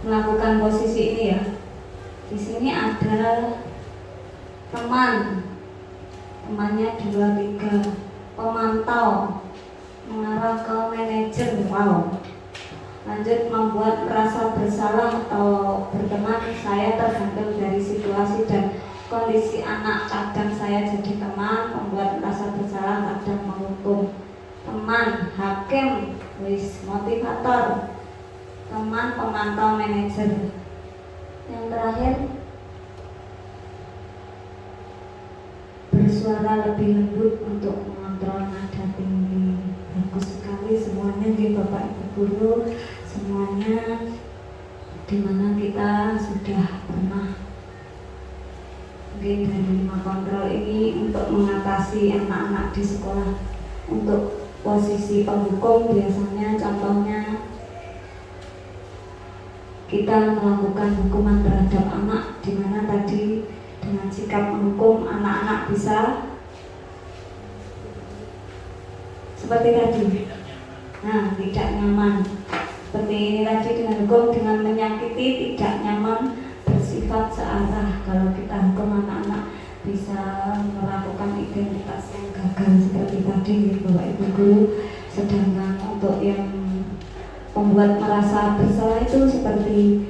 C: melakukan posisi ini ya. Di sini ada teman, temannya 2, 3, pemantau, mengarah ke manajer, wow. Lanjut, membuat merasa bersalah atau berteman, saya tergantung dari situasi dan kondisi anak. Kadang saya jadi teman, membuat merasa bersalah, kadang menghukum. Teman, hakim, motivator, teman, pemantau, manajer. Yang terakhir, bersuara lebih lembut untuk mengontrol nada tinggi. Bagus sekali semuanya di Bapak Ibu Guru, semuanya dimana kita sudah pernah mungkin dari 5 kontrol ini untuk mengatasi anak-anak di sekolah. Untuk posisi penghukum biasanya contohnya kita melakukan hukuman terhadap anak, dimana tadi dengan sikap menghukum anak-anak bisa seperti tadi, nah tidak nyaman. Seperti ini tadi dengan hukum, dengan menyakiti, tidak nyaman, bersifat searah. Kalau kita hukum anak-anak bisa melakukan identitas yang gagal seperti tadi Bapak Ibu Guru. Sedangkan untuk yang membuat merasa bersalah itu seperti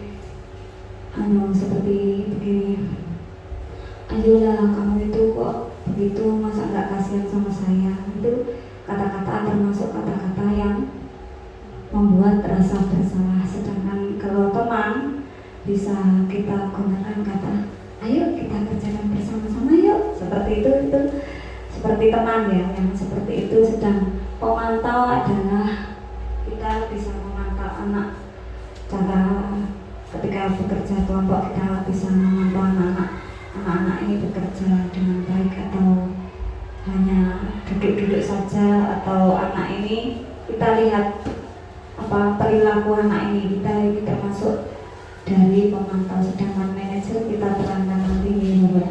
C: dulu lah, kamu itu kok begitu, masa nggak kasihan sama saya. Itu kata-kata termasuk kata-kata yang membuat rasa bersalah. Sedangkan kalau teman bisa kita gunakan kata, ayo kita kerjakan bersama-sama yuk, seperti itu seperti teman ya, yang seperti itu. Sedang pemantau adalah kita bisa memantau anak, cara ketika bekerja kelompok kita bisa memantau anak-anak ini bekerja dengan baik atau hanya duduk-duduk saja, atau anak ini kita lihat apa perilaku anak ini, kita ini termasuk dari pemantau. Sedangkan manajer kita terangkan nanti ini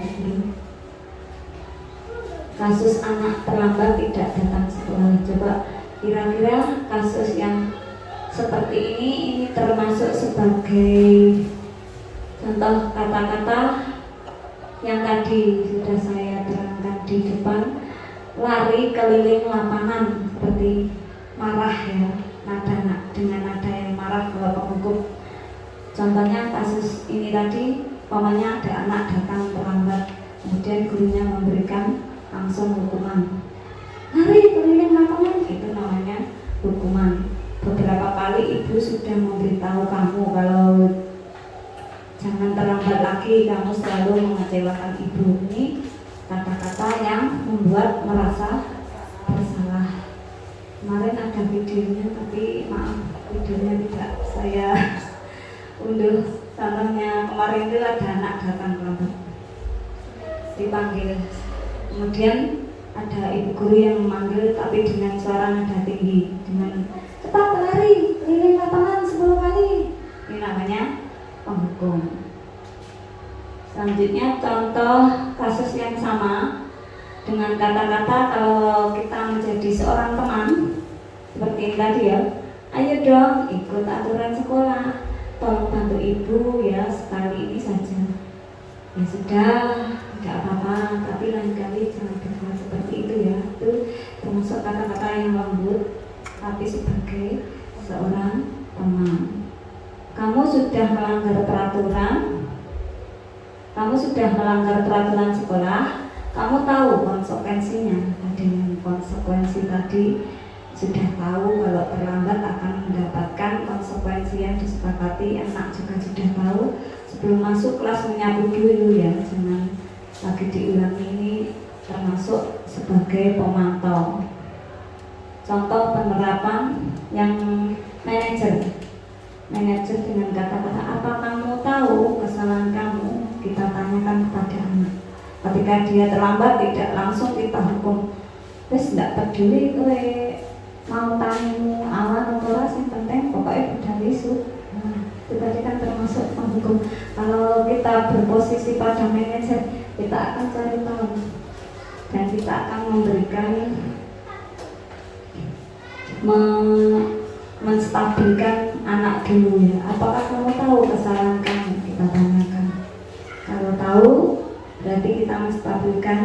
C: kasus anak terlambat tidak datang sekolah. Coba kira-kira kasus yang seperti ini termasuk sebagai contoh kata-kata yang tadi sudah saya terangkan di depan, lari keliling lapangan, seperti marah ya, dengan nada yang marah kalau penghukum. Contohnya kasus ini tadi, pamannya ada anak datang terlambat, kemudian gurunya memberikan langsung hukuman, lari keliling lapangan, itu namanya hukuman. Beberapa kali ibu sudah memberitahu kamu kalau jangan terlambat lagi, kamu selalu mengecewakan ibu. Ini kata-kata yang membuat merasa bersalah. Kemarin ada videonya, tapi maaf videonya tidak saya unduh. Contohnya kemarin itu ada anak datang terlambat, dipanggil, kemudian ada ibu guru yang memanggil tapi dengan suara nada tinggi, dengan cepat lari keliling lapangan 10 kali. Ini namanya penghukum. Selanjutnya contoh kasus yang sama dengan kata-kata kalau kita menjadi seorang teman seperti ini tadi ya, ayo dong ikut aturan sekolah, tolong bantu ibu ya sekali ini saja. Ya sudah, tidak apa-apa, tapi lain kali jangan berbuat seperti itu ya. Itu termasuk kata-kata yang lembut, tapi sebagai seorang teman. Kamu sudah melanggar peraturan sekolah, kamu tahu konsekuensinya. Dengan konsekuensi tadi sudah tahu kalau terlambat akan mendapatkan konsekuensi yang disepakati, anak juga sudah tahu. Sebelum masuk kelas menyapu dulu ya, jangan lagi diulangi. Ini termasuk sebagai pemantau. Contoh penerapan yang manajer dengan kata-kata, apa kamu tahu kesalahan kamu? Kita tanyakan kepada anak. Ketika dia terlambat tidak langsung kita hukum, terus tidak peduli kowe mau tanimu awan atau ras, yang penting pokoknya budal isu. Itu tadi kan termasuk penghukum. Kalau kita berposisi pada manajer, kita akan cari tahu dan kita akan memberikan menstabilkan anak dulu ya. Apakah kamu tahu kesalahan kamu? Kita tanyakan. Kalau tahu, berarti kita menstabilkan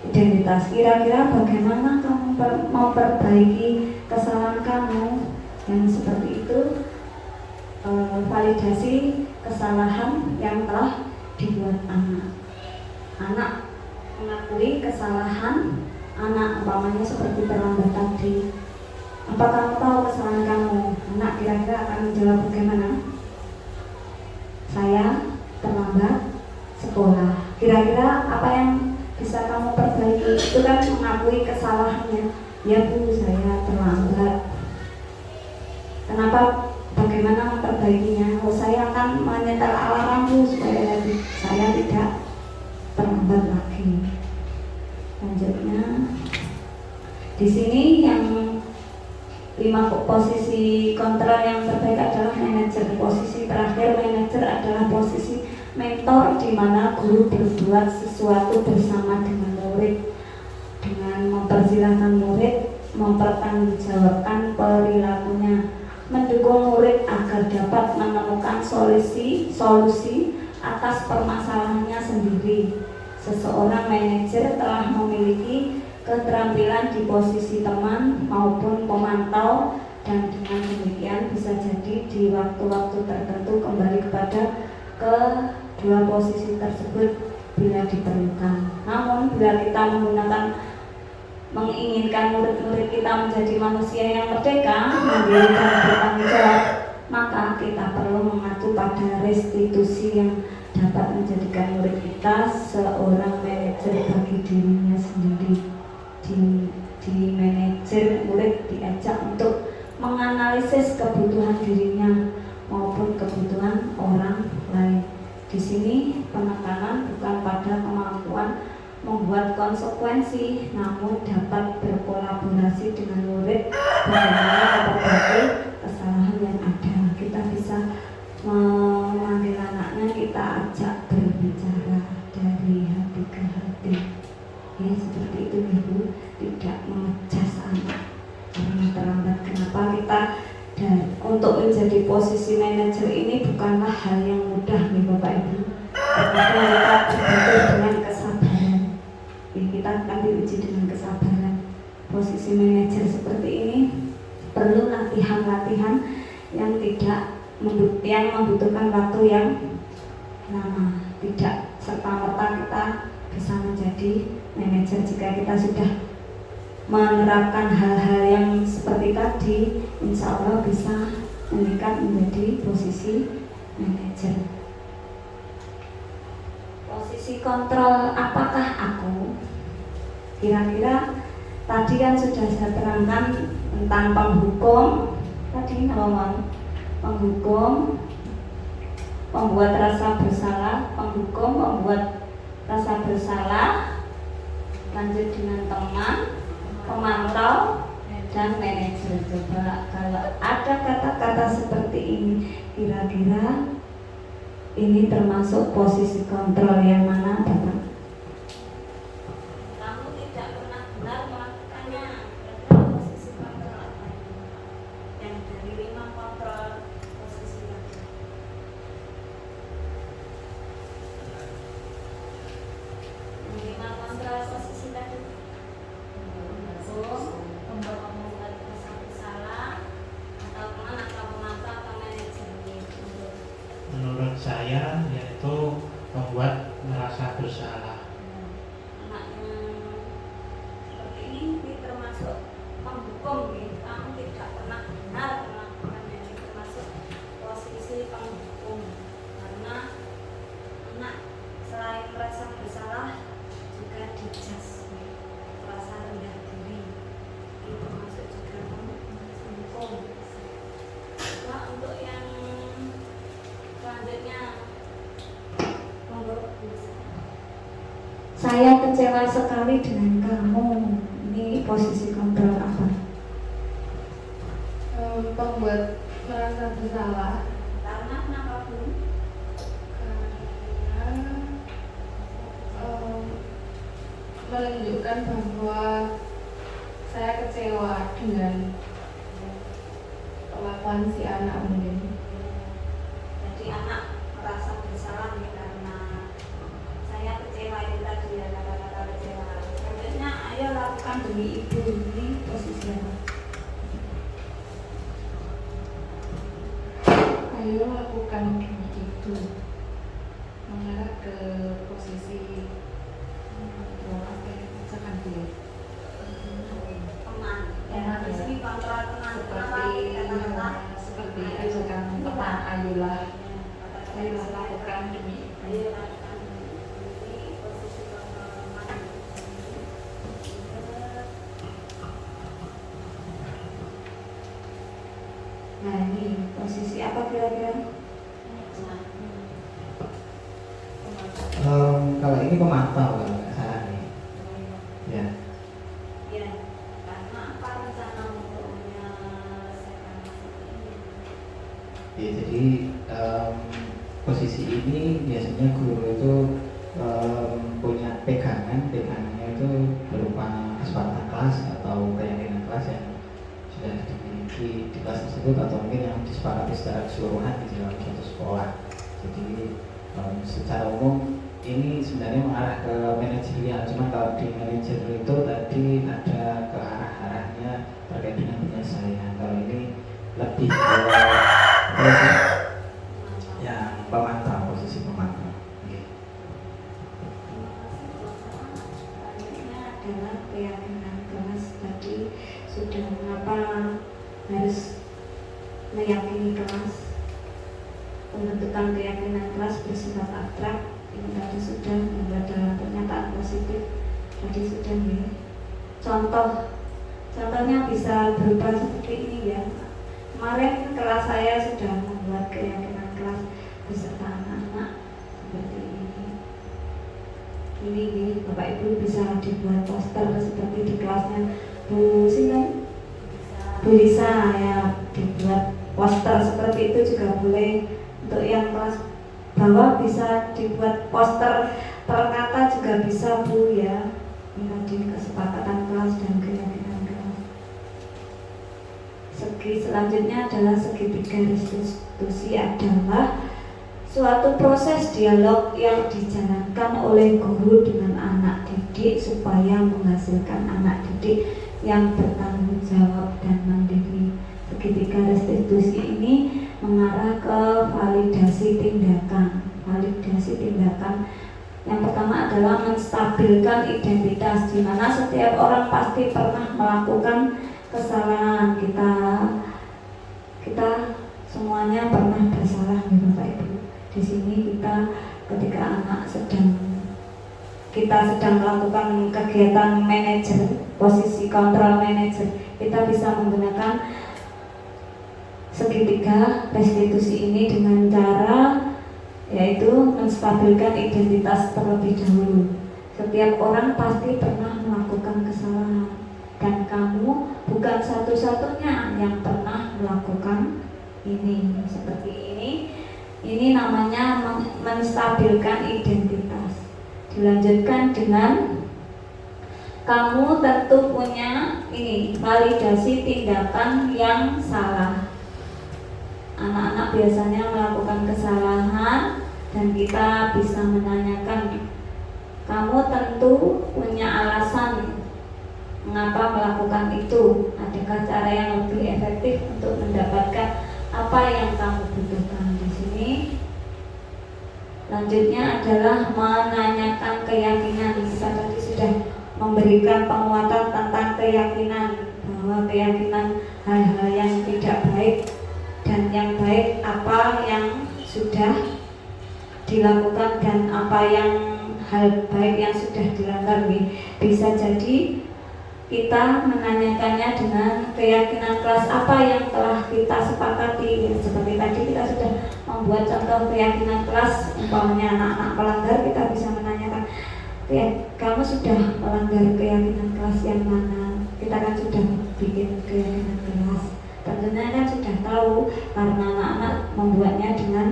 C: identitas. Kira-kira bagaimana kamu memperbaiki kesalahan kamu? Yang seperti itu, validasi kesalahan yang telah dibuat anak. Anak mengakui kesalahan anak, umpamanya seperti terlambat tadi. Apa kamu tahu kesalahan kamu? Anak kira-kira akan menjawab bagaimana? Saya terlambat sekolah. Kira-kira apa yang bisa kamu perbaiki? Itu kan mengakui kesalahannya. Ya Bu, saya terlambat. Kenapa? Bagaimana memperbaikinya? Oh, saya akan menyetel alarm Bu supaya saya tidak terlambat lagi. Selanjutnya, di sini yang 5 posisi kontrol yang terbaik adalah manajer. Posisi terakhir manajer adalah posisi mentor, di mana guru berbuat sesuatu bersama dengan murid dengan mempersilahkan murid mempertanggungjawabkan perilakunya, mendukung murid agar dapat menemukan solusi atas permasalahannya sendiri. Seseorang manajer telah memiliki keterampilan di posisi teman maupun pemantau, dan dengan demikian bisa jadi di waktu-waktu tertentu kembali kepada kedua posisi tersebut bila diperlukan. Namun bila kita menginginkan murid-murid kita menjadi manusia yang merdeka, mandiri dan bertanggung jawab, maka kita perlu mengacu pada restitusi yang dapat menjadikan murid kita seorang manajer bagi dirinya sendiri. Di manajer, murid diajak untuk menganalisis kebutuhan dirinya maupun kebutuhan orang lain. Di sini penekanan bukan pada kemampuan membuat konsekuensi, namun dapat berkolaborasi dengan murid bagaimana memperbaiki kesalahan yang ada. Kita bisa memanggil anaknya, kita ajak berbicara dari hati ke hati. Ya, seperti itu Ibu, tidak mengecas anak karena terlambat. Kenapa kita dan untuk menjadi posisi manajer ini bukanlah hal yang mudah nih Bapak Ibu. Terkadang kita berbutuh dengan kesabaran. Kita akan diuji dengan kesabaran. Posisi manajer seperti ini perlu latihan-latihan yang membutuhkan waktu yang lama. Tidak serta-merta kita bisa menjadi manajer jika kita sudah menerapkan hal-hal yang seperti tadi, insya Allah bisa meningkat menjadi posisi manajer. Posisi kontrol apakah aku? Kira-kira tadi kan sudah saya terangkan tentang penghukum, tadi ngomong penghukum, membuat rasa bersalah, penghukum membuat rasa bersalah, lanjut dengan teman, pemantau, dan manajer. Coba kalau ada kata-kata seperti ini, kira-kira ini termasuk posisi kontrol yang mana, Bapak?
D: Kamu tidak pernah benar melakukannya. Kira-kira posisi kontrol apa yang dari 5 kontrol posisi tadi? Yang 5 kontrol posisi tadi. Membuat rasa bersalah, atau teman, atau pemantau, atau manajer.
E: Menurut saya yaitu membuat merasa bersalah.
D: Anak yang seperti ini termasuk penghukum. Kamu tidak pernah benar melakukannya. Ini termasuk posisi penghukum, karena anak selain merasa bersalah juga dijudge, merasa rendah diri. Itu termasuk juga penghukum. Nah, untuk yang selanjutnya, monggo bisa.
C: Saya kecewa sekali dengan kamu. Ini posisi kontrol apa?
F: Pembuat merasa bersalah
D: Karena kenapa Bu?
F: karena menunjukkan bahwa saya kecewa dengan perlakuan si anak mungkin.
D: Jadi anak merasa bersalah nih karena saya kecewa, itu tadi ya, kata-kata kecewa. Selanjutnya ayo lakukan demi ibu. Ini posisi apa?
F: Ayo lakukan itu, mengarah ke posisi apa ya, misalkan dia
D: Teman. Ya, di sini kontrol teman. Kenapa kata-kata
F: seperti ajakan teman, ayolah
D: ayo
F: lakukan demi
D: ayo lakukan demi ibu. Ini posisi kontrol teman.
C: Nah, ini posisi apa kira-kira?
E: Kalau ini pemantau kalau nggak salah nih. Ya.
D: Ya, karena apa rencana untuk menyelesaikan masalah ini?
E: Ya, jadi posisi ini biasanya guru itu punya pegangannya itu berupa kesepakatan kelas atau keyakinan kelas yang sudah dimiliki di kelas tersebut, atau mungkin yang disepakati secara keseluruhan di dalam suatu sekolah. Jadi secara umum ini sebenarnya mengarah ke manajerial, cuma kalau di manajer itu tadi ada ke arah-arahnya terkait dengan penyelesaian. Kalau ini lebih ke yang pemantau, posisi pemantau. Oke.
C: bersifat abstrak. Ini tadi sudah dalam pernyataan positif tadi sudah ya. Contohnya bisa berupa seperti ini ya. Kemarin kelas saya sudah membuat keyakinan kelas beserta anak-anak seperti ini. Ini Bapak Ibu bisa dibuat poster seperti di kelasnya Bu Sinten, Bu Lisa ya, dibuat poster seperti itu juga boleh. Untuk yang kelas bawah bisa dibuat poster per kata juga bisa Bu ya. Ini tadi kesepakatan kelas dan keyakinan kelas. Segi selanjutnya adalah segitiga restitusi adalah suatu proses dialog yang dijalankan oleh guru dengan anak didik supaya menghasilkan anak didik yang bertanggung jawab dan mandiri. Segitiga restitusi ini mengarah ke validasi tindakan. Validasi tindakan yang pertama adalah menstabilkan identitas, di mana setiap orang pasti pernah melakukan kesalahan. Kita semuanya pernah bersalah ya Bapak Ibu. Di sini kita ketika anak kita sedang melakukan kegiatan manajer, posisi kontrol manajer, kita bisa menggunakan segitiga restitusi ini dengan cara yaitu menstabilkan identitas terlebih dahulu. Setiap orang pasti pernah melakukan kesalahan dan kamu bukan satu-satunya yang pernah melakukan ini. Seperti ini namanya menstabilkan identitas. Dilanjutkan dengan kamu tentu punya ini validasi tindakan yang salah. Anak-anak biasanya melakukan kesalahan dan kita bisa menanyakan, kamu tentu punya alasan mengapa melakukan itu. Adakah cara yang lebih efektif untuk mendapatkan apa yang kamu butuhkan? Di sini lanjutnya adalah menanyakan keyakinan. Kita tadi sudah memberikan penguatan tentang keyakinan, bahwa keyakinan hal-hal yang tidak baik dan yang baik apa yang sudah dilakukan dan apa yang hal baik yang sudah dilanggar. Bisa jadi kita menanyakannya dengan keyakinan kelas apa yang telah kita sepakati. Seperti tadi kita sudah membuat contoh keyakinan kelas, umpamanya anak-anak pelanggar, kita bisa menanyakan, kamu sudah melanggar keyakinan kelas yang mana? Kita kan sudah bikin keyakinan kelas, tentunya kan sudah tahu karena anak-anak membuatnya dengan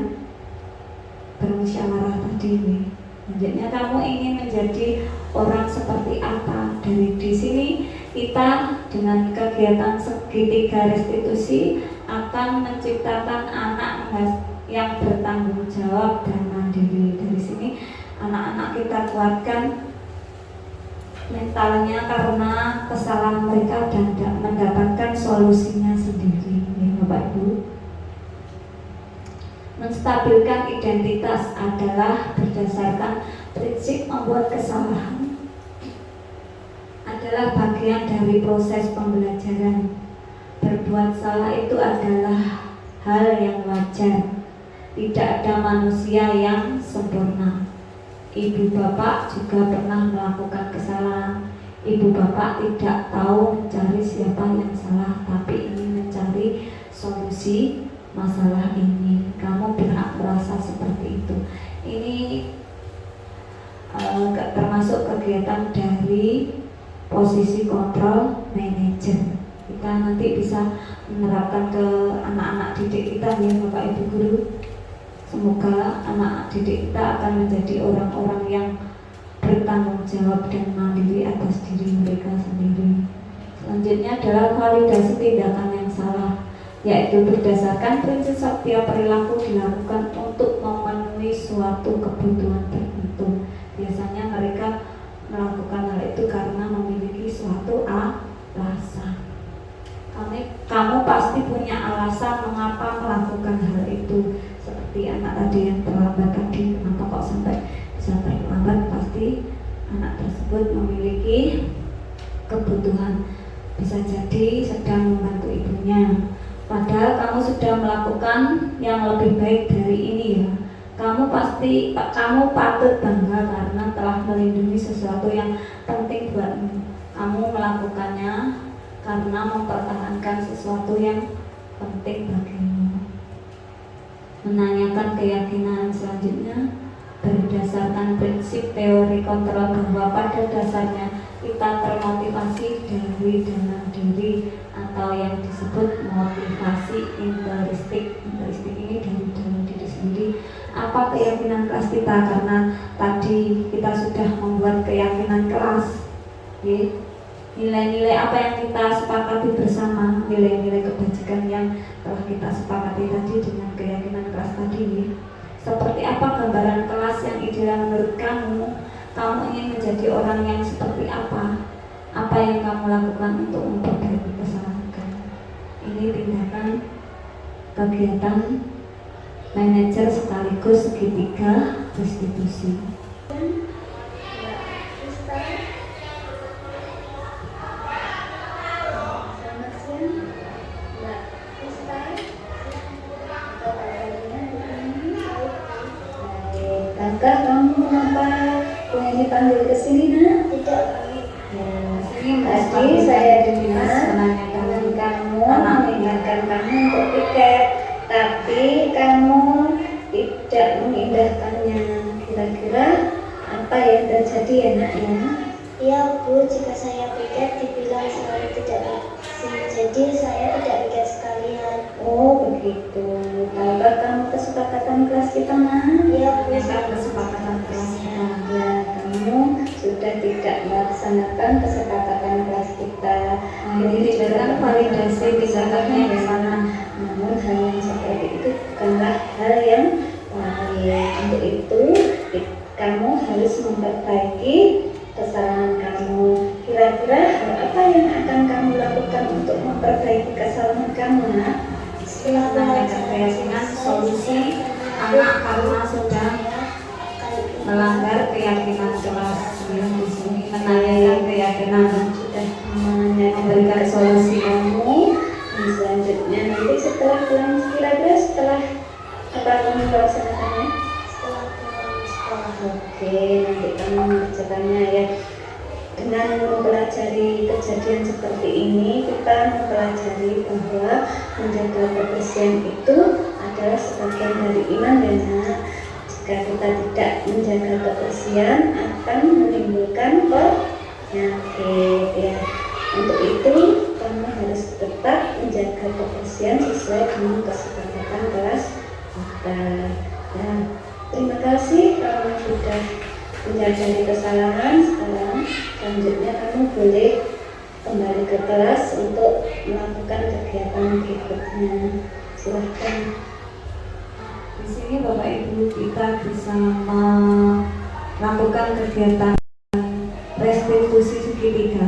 C: bermusyawarah tadi ini. Selanjutnya, kamu ingin menjadi orang seperti apa? Dari di sini kita dengan kegiatan segitiga restitusi akan menciptakan anak yang bertanggung jawab dan mandiri. Dari sini anak-anak kita kuatkan mentalnya karena kesalahan mereka dan mendapatkan solusinya sendiri. Ya, Bapak Ibu. Menstabilkan identitas adalah berdasarkan prinsip membuat kesalahan adalah bagian dari proses pembelajaran. Berbuat salah itu adalah hal yang wajar. Tidak ada manusia yang sempurna. Ibu bapak juga pernah melakukan kesalahan. Ibu bapak tidak tahu mencari siapa yang salah, tapi ingin mencari solusi masalah ini. Kamu berhak merasa seperti itu. Ini termasuk kegiatan dari posisi kontrol manajer. Kita nanti bisa menerapkan ke anak-anak didik kita ya Bapak Ibu Guru. Semoga anak didik kita akan menjadi orang-orang yang bertanggung jawab dan mandiri atas diri mereka sendiri. Selanjutnya adalah validasi tindakan yang salah, yaitu berdasarkan prinsip setiap perilaku dilakukan untuk memenuhi suatu kebutuhan tertentu. Biasanya mereka melakukan hal itu karena memiliki suatu alasan. Kamu pasti punya alasan mengapa melakukan hal itu. Seperti anak tadi yang terlambat tadi, kenapa kok sampai bisa terlambat? Pasti anak tersebut memiliki kebutuhan. Bisa jadi sedang membantu ibunya. Padahal kamu sudah melakukan yang lebih baik dari ini ya. Kamu kamu patut bangga karena telah melindungi sesuatu yang penting buatmu. Kamu melakukannya karena mempertahankan sesuatu yang penting bagimu. Menanyakan keyakinan selanjutnya berdasarkan prinsip teori kontrol bahwa pada dasarnya kita termotivasi dari dalam diri atau yang disebut motivasi intrinsik. Intrinsik ini dari dalam diri sendiri. Apa keyakinan kelas kita? Karena tadi kita sudah membuat keyakinan kelas, nilai-nilai apa yang kita sepakati bersama, nilai-nilai kebajikan yang telah kita sepakati tadi dengan keyakinan kelas tadi. Seperti apa gambaran kelas yang ideal menurut kamu? Kamu ingin menjadi orang yang seperti apa? Apa yang kamu lakukan untuk memperbaiki kesalahan kamu? Ini tindakan kegiatan manajer sekaligus segitiga restitusi.
G: Kakak, kamu mengapa dipanggil ke sini, nak?
C: Tidak, kami
G: Tadi saya dengar teman kamu mengingatkan kamu untuk piket, tapi kamu tidak mengindahkannya. Kira-kira apa yang terjadi ya, nak ya?
H: Ya Bu, jika saya piket dibilang selalu tidak bersih, jadi saya tidak piket sekalian.
G: Oh begitu. Tahukah kamu kesepakatan kelas kita, nak?
H: Ya Bu,
C: kesepakatan kelas kita.
G: Ya, kamu sudah tidak melaksanakan kesepakatan kelas kita.
C: Ini tindakan validasi tindakannya di sana.
G: Namun hal yang seperti itu bukanlah hal yang baik. Untuk itu kamu harus memperbaiki kesalahan kamu. Kira-kira hal apa yang akan kamu lakukan untuk memperbaiki kesalahan kamu, nak?
C: Setelah menanyakan keyakinan solusi anak karena sudah melanggar keyakinan kelas. Di sini menanyakan keyakinan dan sudah memberikan solusi
G: kamu. Dan selanjutnya nanti setelah pulang, kira-kira setelah apa kamu melaksanakannya?
H: setelah pulang sekolah.
G: Oke, nanti kamu mengerjakannya ya. Dengan mempelajari kejadian seperti ini, kita mempelajari bahwa menjaga kebersihan itu adalah sebagian dari iman dan nak. Jika kita tidak menjaga kebersihan akan menimbulkan penyakit ya. Untuk itu kamu harus tetap menjaga kebersihan sesuai dengan kesepakatan kelas kita. Ya, terima kasih kamu sudah menyadari kesalahan. Sekarang selanjutnya kamu boleh kembali ke kelas untuk melakukan kegiatan berikutnya. Silahkan.
C: Di sini Bapak Ibu kita bisa melakukan kegiatan restitusi segitiga,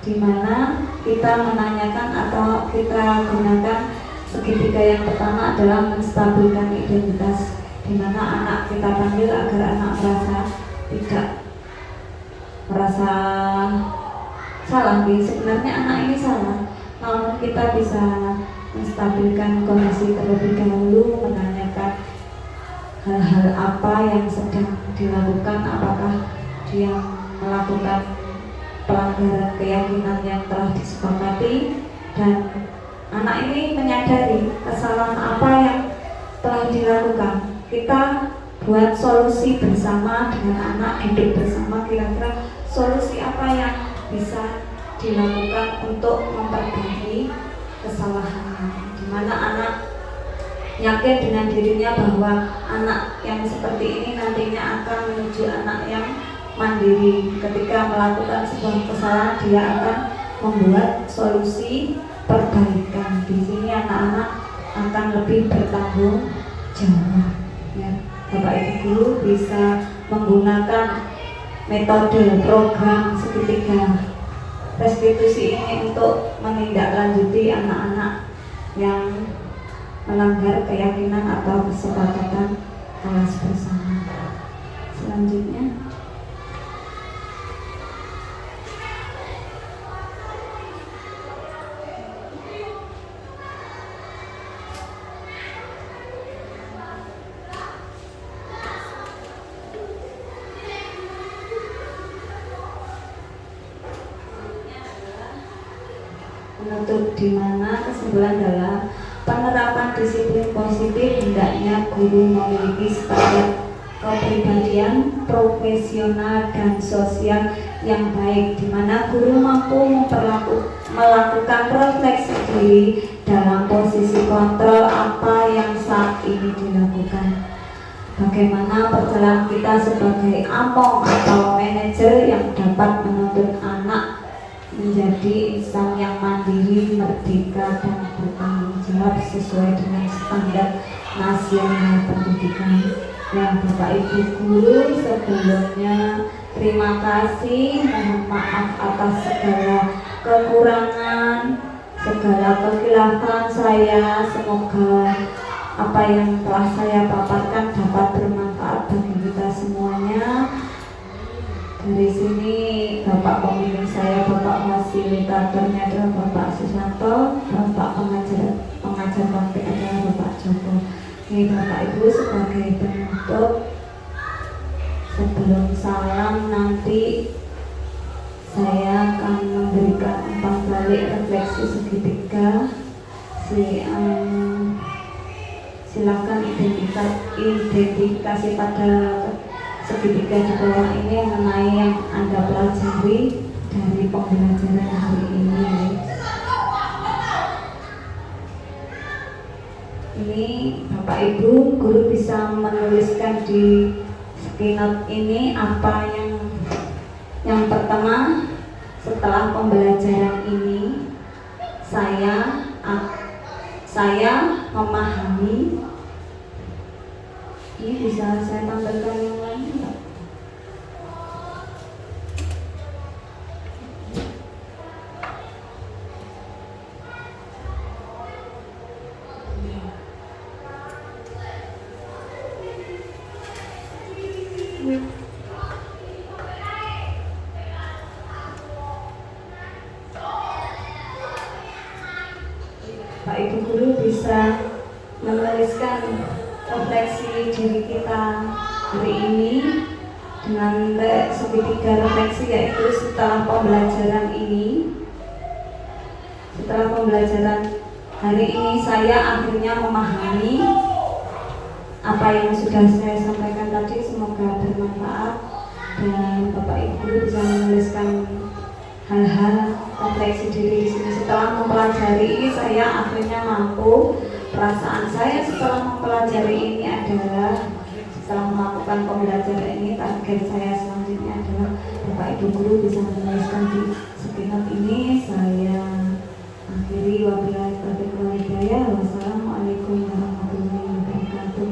C: di mana kita menanyakan atau kita gunakan segitiga yang pertama adalah menstabilkan identitas, di mana anak kita panggil agar anak tidak merasa salah. Sebenarnya anak ini salah, namun kita bisa menstabilkan kondisi terlebih dahulu, menanyakan hal-hal apa yang sedang dilakukan, apakah dia melakukan pelanggaran keyakinan yang telah disepakati, dan anak ini menyadari kesalahan apa yang telah dilakukan. Kita buat solusi bersama dengan anak, duduk bersama, kira-kira solusi apa yang bisa dilakukan untuk memperbaiki kesalahannya, di mana anak yakin dengan dirinya bahwa anak yang seperti ini nantinya akan menuju anak yang mandiri. Ketika melakukan sebuah kesalahan, dia akan membuat solusi perbaikan. Di sini anak-anak akan lebih bertanggung jawab. Ya, Bapak Ibu guru bisa menggunakan metode program segitiga restitusi ini untuk menindaklanjuti anak-anak yang melanggar keyakinan atau kesepakatan kelas bersama. Selanjutnya menutup di mana kesimpulan adalah penerapan disiplin positif hendaknya guru memiliki standar kepribadian profesional dan sosial yang baik, di mana guru mampu melakukan refleksi diri dalam posisi kontrol apa yang saat ini dilakukan. Bagaimana perjalanan kita sebagai among atau manajer yang dapat menuntun anak menjadi insan yang mandiri, merdeka, dan bertanggung jawab sesuai dengan standar nasional pendidikan. Ya, Bapak Ibu guru, sebelumnya terima kasih, mohon maaf atas segala kekurangan, segala kekhilafan saya. Semoga apa yang telah saya paparkan dapat bermanfaat bagi kita semuanya. Dari sini Bapak pembimbing saya, Bapak fasilitatornya adalah Bapak Susanto, Bapak pengajar konflik adalah Bapak Joko. Oke, Bapak Ibu, sebagai penutup, sebelum salam nanti saya akan memberikan umpan balik refleksi segitiga. Silakan identifikasi pada segitiga di bawah ini mengenai yang Anda pelajari dari pembelajaran hari ini. Ini Bapak Ibu guru bisa menuliskan di skinot ini apa yang pertama. Setelah pembelajaran ini saya memahami. Ini bisa saya tampilkan yang lain enggak? Pak Ibu guru bisa menuliskan refleksi diri kita hari ini dengan segitiga refleksi, yaitu setelah pembelajaran ini. Setelah pembelajaran hari ini saya akhirnya memahami apa yang sudah saya sampaikan tadi, semoga bermanfaat dan Bapak Ibu bisa menuliskan hal-hal refleksi diri di sini. Setelah mempelajari ini saya akhirnya mampu. Perasaan saya setelah mempelajari ini adalah, setelah melakukan pembelajaran ini, target saya selanjutnya adalah Bapak Ibu guru bisa menuliskan di skinot ini. Saya akhiri, wabillahi taufiq wal hidayah. Wassalamualaikum warahmatullahi wabarakatuh.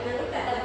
D: nanti